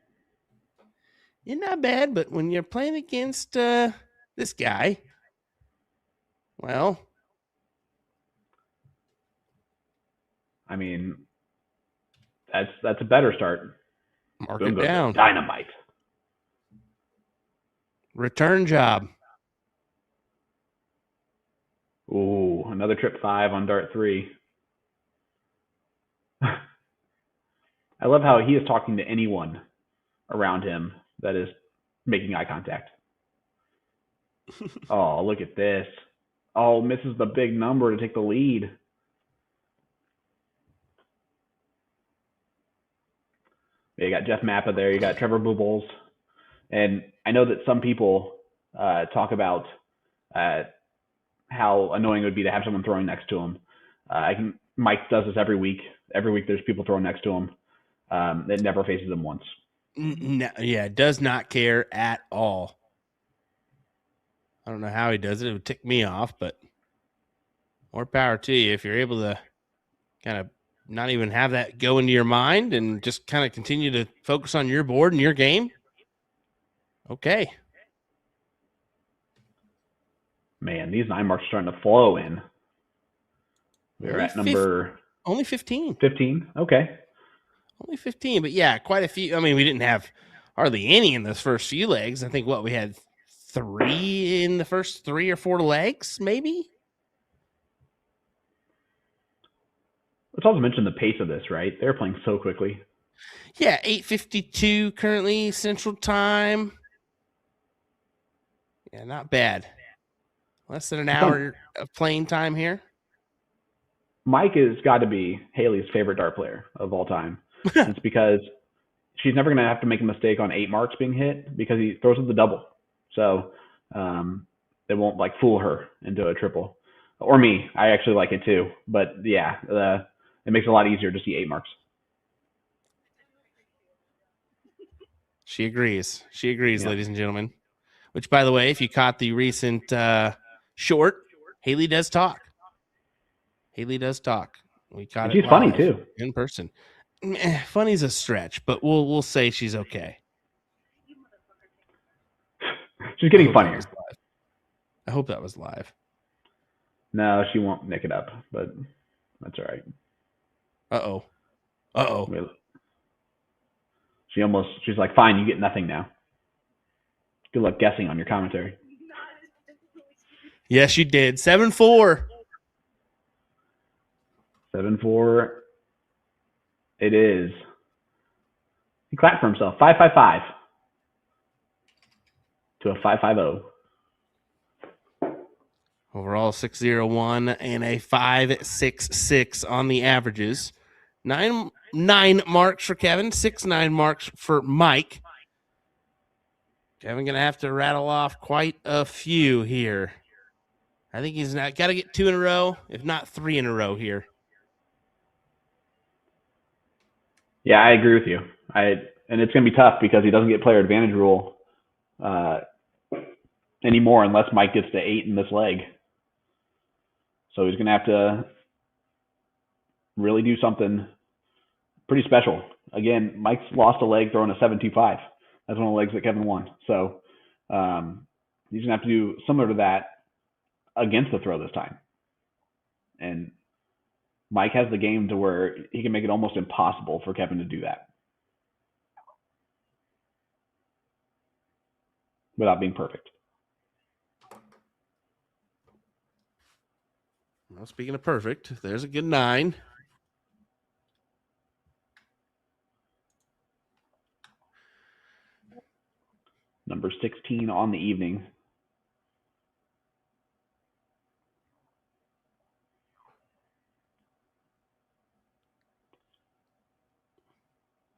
You're not bad, but when you're playing against this guy, well, I mean, that's a better start. mark Boom it goes down. dynamite. Return job. Ooh, another trip 5 on dart 3. I love how he is talking to anyone around him that is making eye contact. Oh, look at this. Oh, misses the big number to take the lead. You got Jeff Mappa there. You got Trevor Boobles. And I know that some people talk about how annoying it would be to have someone throwing next to him. Mike does this every week. Every week there's people throwing next to him. It never faces him once. No, yeah, does not care at all. I don't know how he does it. It would tick me off, but more power to you if you're able to kind of not even have that go into your mind and just kind of continue to focus on your board and your game. Okay. Man, these 9 marks are starting to flow in. We're at number... Only 15. 15? Okay. Only 15, but yeah, quite a few. I mean, we didn't have hardly any in those first few legs. I think we had 3 in the first 3 or 4 legs, maybe. Let's also mention the pace of this, right? They're playing so quickly. Yeah, 8:52 currently Central Time. Yeah, not bad. Less than an hour of playing time here. Mike has got to be Haley's favorite dart player of all time. It's because she's never going to have to make a mistake on 8 marks being hit because he throws it the double. So it won't like fool her into a triple. Or me. I actually like it too. But yeah, it makes it a lot easier to see 8 marks. She agrees. She agrees, yeah. Ladies and gentlemen. Which, by the way, if you caught the recent short, Haley does talk. Haley does talk. We caught and it. She's funny too in person. Funny's a stretch, but we'll say she's okay. She's getting funnier. I hope that was live. No, she won't nick it up, but that's all right. Uh-oh. She's like, fine, you get nothing now. Good luck guessing on your commentary. Yes, you did. 7-4. 7-4. It is. He clapped for himself. 5-5-5 to a 5-5-0. Overall 6-0-1 and a 5-6-6 on the averages. 9 marks for Kevin, 6 marks for Mike. Kevin gonna have to rattle off quite a few here. I think he's got to get 2 in a row, if not 3 in a row here. Yeah, I agree with you. And it's gonna be tough because he doesn't get player advantage rule anymore unless Mike gets to 8 in this leg. So he's gonna have to really do something pretty special. Again, Mike's lost a leg throwing a 7-2-5. That's one of the legs that Kevin won. So he's gonna have to do similar to that against the throw this time. And Mike has the game to where he can make it almost impossible for Kevin to do that without being perfect. Well, speaking of perfect, there's a good 9. Number 16 on the evening.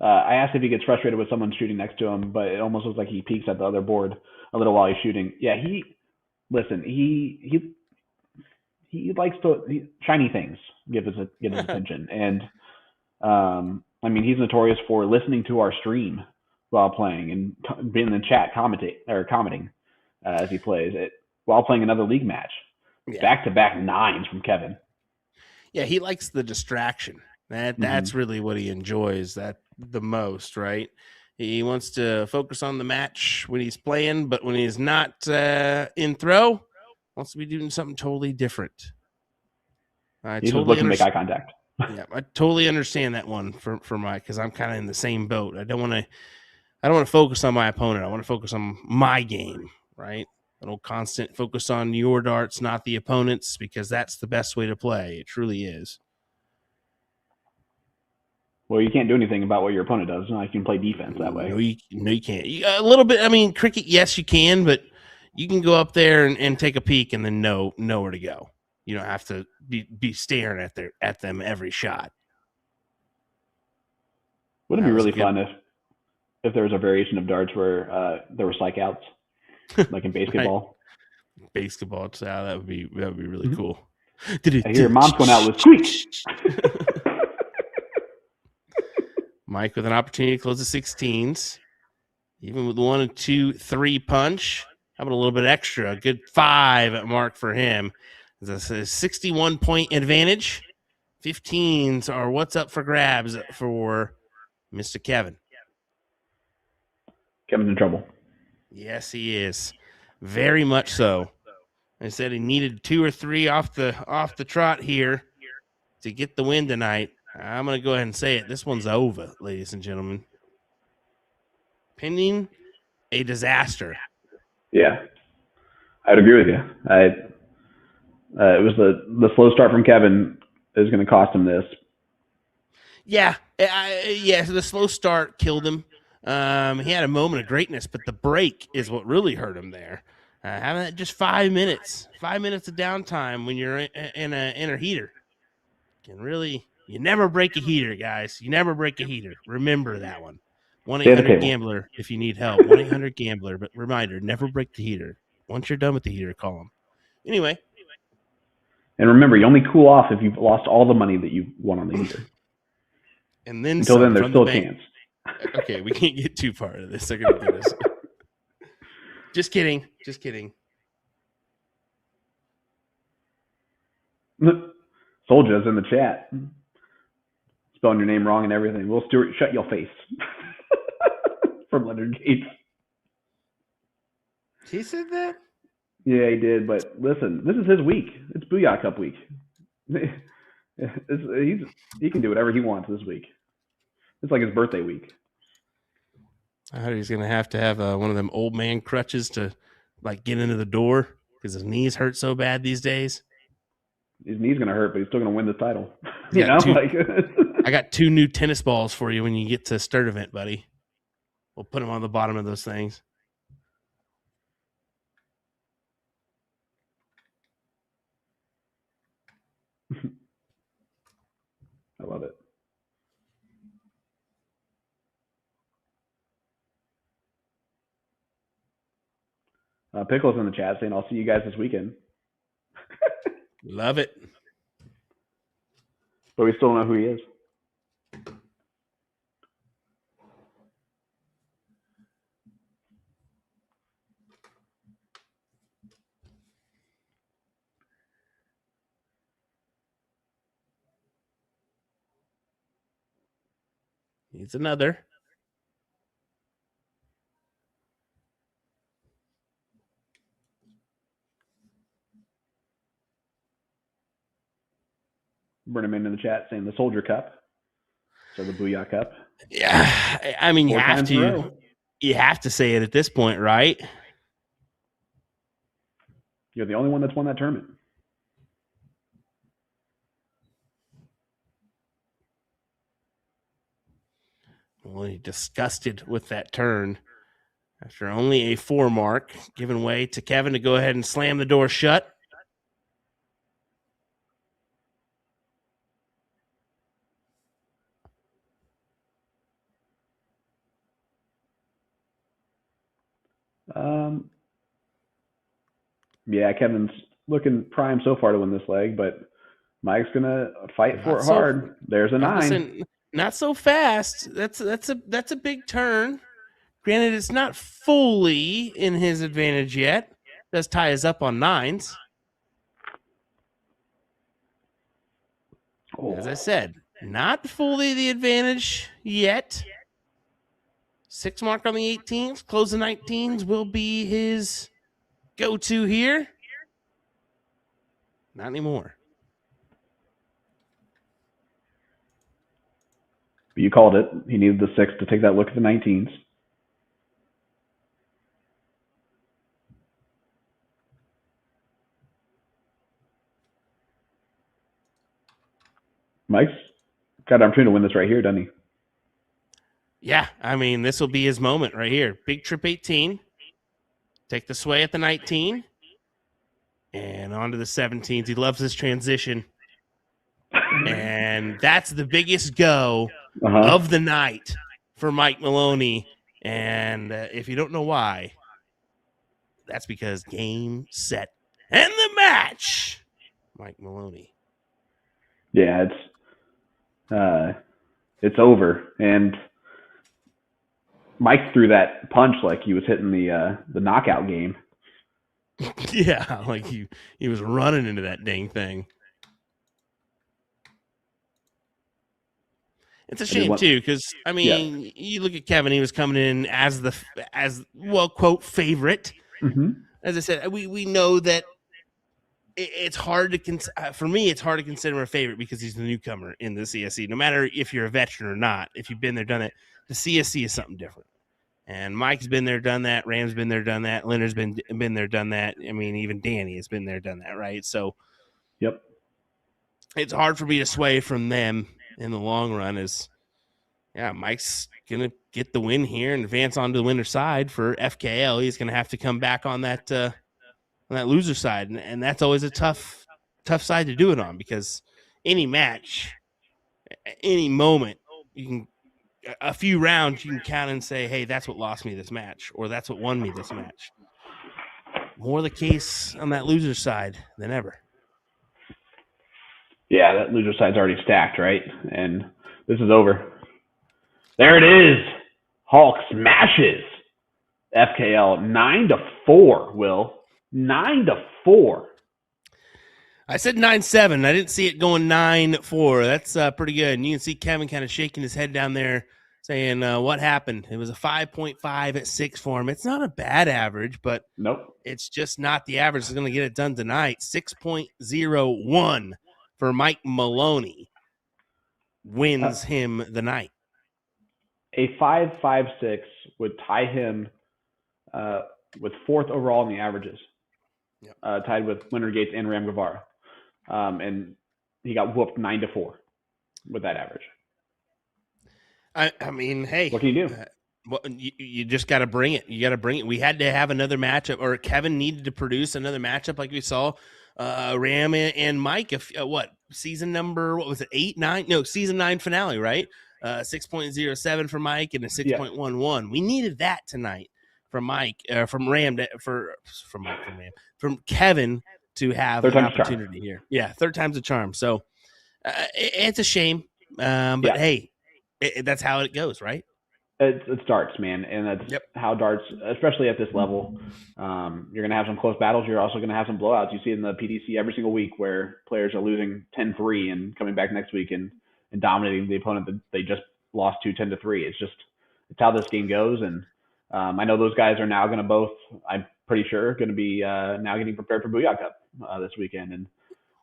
I asked if he gets frustrated with someone shooting next to him, but it almost looks like he peeks at the other board a little while he's shooting. Yeah, he likes shiny things get his attention, and I mean, he's notorious for listening to our stream while playing and being in the chat commenting as he plays it while playing another league match. Back-to-back 9s from Kevin. Yeah, he likes the distraction. That's really what he enjoys the most, right? He wants to focus on the match when he's playing, but when he's not in throw, wants to be doing something totally different. He's just looking to make eye contact. Yeah, I totally understand that one for Mike, because I'm kind of in the same boat. I don't want to focus on my opponent. I want to focus on my game, right? Little constant focus on your darts, not the opponent's, because that's the best way to play. It truly is. Well, you can't do anything about what your opponent does. You can play defense that way. No, you can't. A little bit. I mean, cricket, yes, you can, but you can go up there and take a peek and then know where to go. You don't have to be staring at them every shot. Wouldn't it be really fun if there was a variation of darts where there were strike outs, like in basketball? Right. Basketball, that would be really cool. I hear your mom's going out with squeak. Mike with an opportunity to close the 16s, even with 1, 2, 3 punch. How about a little bit extra? A good 5 mark for him. This is a 61-point advantage. 15s are what's up for grabs for Mr. Kevin. Kevin's in trouble. Yes, he is. Very much so. I said he needed 2 or 3 off the trot here to get the win tonight. I'm going to go ahead and say it. This one's over, ladies and gentlemen. Pending a disaster. Yeah, I'd agree with you. It was the slow start from Kevin is going to cost him this. Yeah, so the slow start killed him. He had a moment of greatness, but the break is what really hurt him there. Having that just 5 minutes of downtime when you're in a heater can really. You never break a heater, guys. You never break a heater. Remember that one. 1-800-GAMBLER if you need help. 1-800-GAMBLER. But reminder, never break the heater. Once you're done with the heater, call them. Anyway. And remember, you only cool off if you've lost all the money that you won on the heater. And then until then, there's still a chance. Okay, we can't get too far into this. They're going to get us. Just kidding. Soldier's in the chat. Spelling your name wrong and everything. Will Stewart, shut your face. From Leonard Gates. He said that? Yeah, he did. But listen, this is his week. It's Booyah Cup week. He can do whatever he wants this week. It's like his birthday week. I heard he's going to have one of them old man crutches to like get into the door because his knees hurt so bad these days. His knee's going to hurt, but he's still going to win the title. I got 2 new tennis balls for you when you get to Sturt event, buddy. We'll put them on the bottom of those things. I love it. Pickle's in the chat saying, I'll see you guys this weekend. Love it. But we still don't know who he is. He's another. Burnham in the chat saying the Soldier Cup. So the Booyah Cup. Yeah. I mean, you have to say it at this point, right? You're the only one that's won that tournament. Well, he disgusted with that turn. After only a 4 mark, giving way to Kevin to go ahead and slam the door shut. Yeah, Kevin's looking prime so far to win this leg, but Mike's gonna fight Not for it so- hard. There's a I'm just 9. saying, not so fast. That's a big turn. Granted, it's not fully in his advantage yet. Does tie us up on 9s. Oh. As I said, not fully the advantage yet. 6 mark on the 18s. Close the 19s will be his go-to here. Not anymore. You called it. He needed the 6 to take that look at the 19s. Mike's got an opportunity to win this right here, doesn't he? Yeah, I mean, this will be his moment right here. Big trip 18. Take the sway at the 19. And on to the 17s. He loves this transition. And that's the biggest go of the night for Mike Maloney. And if you don't know why, that's because game, set, and the match. Mike Maloney. Yeah, it's over. And Mike threw that punch like he was hitting the knockout game. Yeah, like he was running into that dang thing. It's a shame too, because I mean, you look at Kevin; he was coming in as quote favorite. Mm-hmm. As I said, we know that it's hard to for me. It's hard to consider him a favorite because he's the newcomer in the CSC. No matter if you're a veteran or not, if you've been there, done it, the CSC is something different. And Mike's been there, done that. Ram's been there, done that. Leonard's been there, done that. I mean, even Danny has been there, done that. Right? So, yep, it's hard for me to sway from them in the long run. Mike's gonna get the win here and advance onto the winner's side for FKL. He's gonna have to come back on that loser side, and that's always a tough side to do it on, because any match, any moment, you can a few rounds you can count and say, hey, that's what lost me this match, or that's what won me this match. More the case on that loser side than ever. Yeah, that loser side's already stacked, right? And this is over. There it is. Hulk smashes FKL 9-4. Will 9-4. I said 9-7. I didn't see it going 9-4. That's pretty good. And you can see Kevin kind of shaking his head down there, saying, what happened? It was a 5.5 at 6 for him. It's not a bad average, but nope, it's just not the average that's going to get it done tonight. 6.01 for Mike Maloney wins him the night. A 5.56 would tie him with 4th overall in the averages, tied with Leonard Gates and Ram Guevara. And he got whooped 9-4 with that average. I mean, hey, what can you do? Well, you just got to bring it. You got to bring it. We had to have another matchup, or Kevin needed to produce another matchup like we saw Ram and Mike. Season number, what was it, 8, 9? No, season 9 finale, right? 6.07 for Mike and a 6.11. Yeah. We needed that tonight from Mike, from Ram, from Kevin to have an opportunity here. Yeah, third time's a charm. So it's a shame, but hey, that's how it goes, right? It's darts, man, and that's how darts, especially at this level, you're going to have some close battles. You're also going to have some blowouts. You see in the PDC every single week where players are losing 10-3 and coming back next week and dominating the opponent that they just lost to 10-3. It's how this game goes. And I know those guys are now going to both, I'm pretty sure, going to be now getting prepared for Booyah Cup this weekend.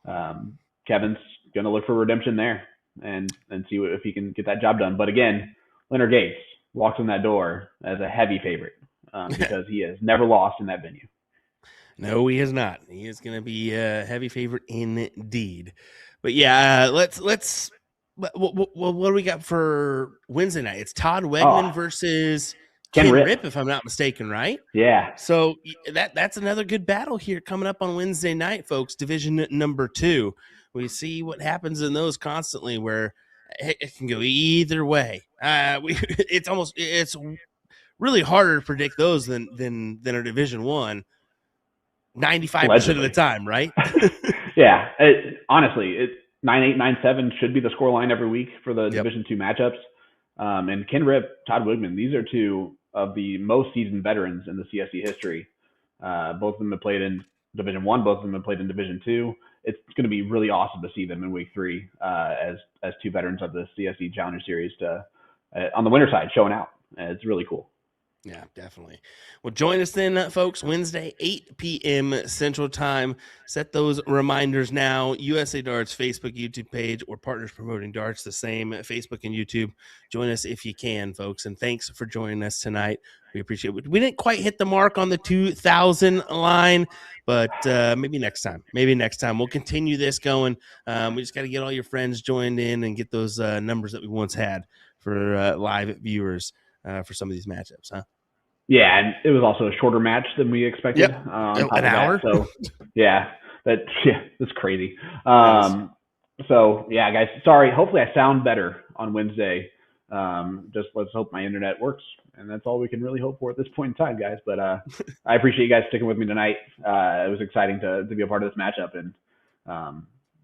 And Kevin's going to look for redemption there and see if he can get that job done. But again, Leonard Gates walks in that door as a heavy favorite because he has never lost in that venue. No, he has not. He is going to be a heavy favorite indeed. But yeah, let's. What do we got for Wednesday night? It's Todd Wegman versus Ken Rip, if I'm not mistaken, right? Yeah. So that's another good battle here coming up on Wednesday night, folks. Division number 2. We see what happens in those constantly, where it can go either way. It's really harder to predict those than our Division One. 95% of the time, right? Yeah, honestly, 9-8, 9-7 should be the score line every week for the Division II matchups. And Ken Rip, Todd Wigman, these are two of the most seasoned veterans in the CSC history. Both of them have played in Division One. Both of them have played in Division Two. It's going to be really awesome to see them in Week 3 as two veterans of the CSC Challenger Series on the winter side showing out. It's really cool. Yeah, definitely. Well, join us then, folks, Wednesday, 8 p.m. Central Time. Set those reminders now. USA Darts Facebook, YouTube page, or Partners Promoting Darts, the same, Facebook and YouTube. Join us if you can, folks. And thanks for joining us tonight. We appreciate it. We didn't quite hit the mark on the 2,000 line, but maybe next time. Maybe next time. We'll continue this going. We just got to get all your friends joined in and get those numbers that we once had for live viewers for some of these matchups, huh? Yeah, and it was also a shorter match than we expected. Yep. An hour. So that's crazy. So yeah, guys, sorry. Hopefully I sound better on Wednesday. Just let's hope my internet works, and that's all we can really hope for at this point in time, guys. But I appreciate you guys sticking with me tonight. It was exciting to be a part of this matchup, and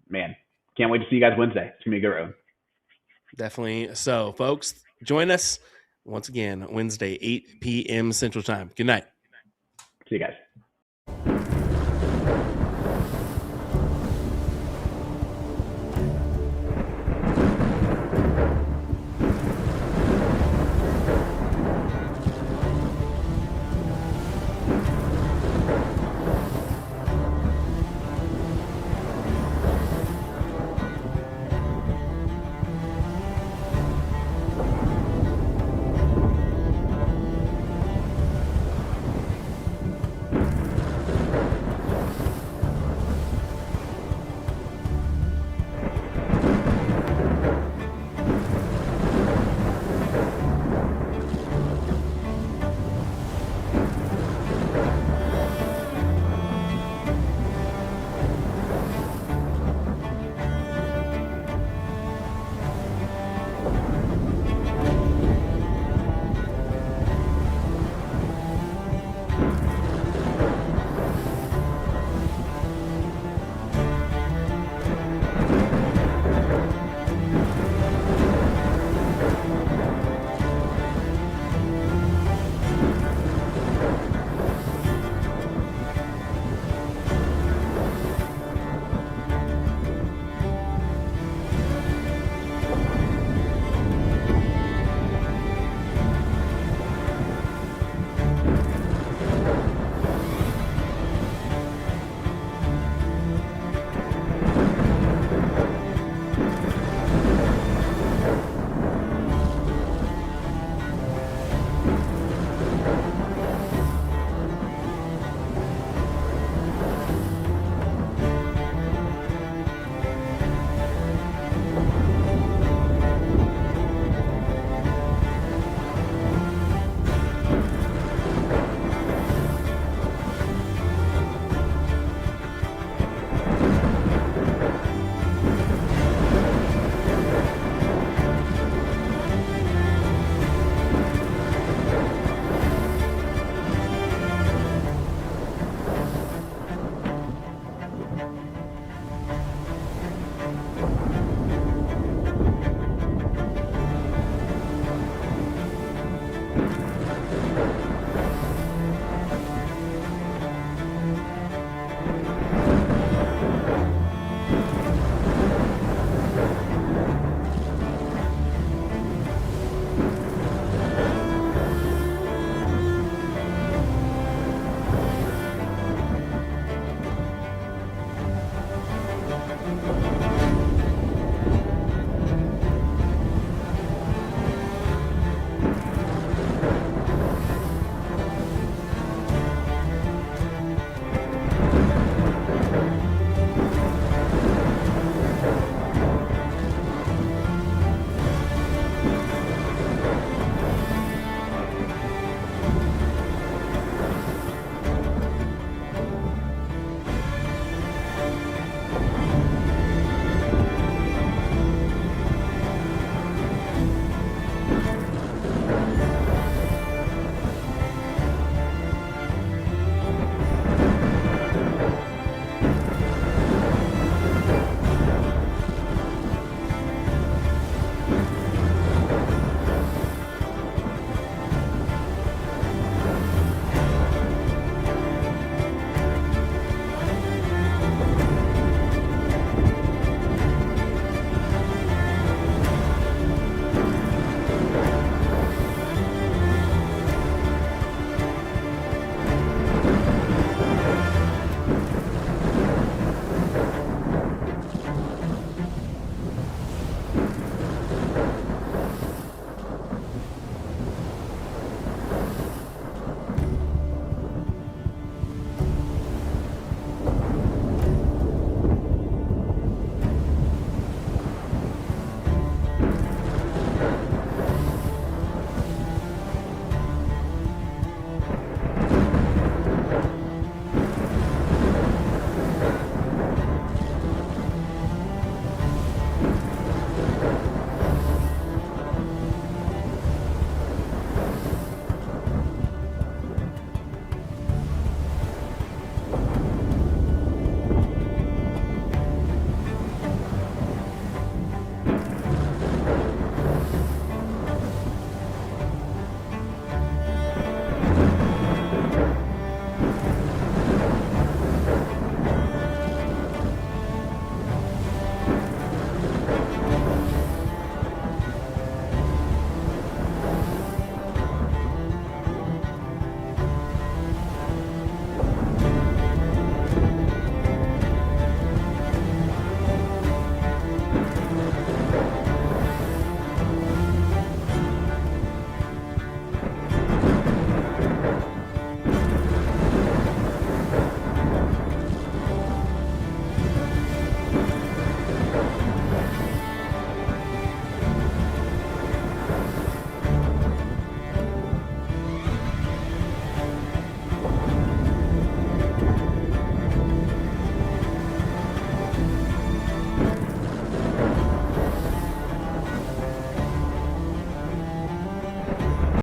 man, can't wait to see you guys Wednesday. It's gonna be a good road. Definitely. So, folks, join us once again Wednesday, 8 p.m. Central Time. Good night. See you guys.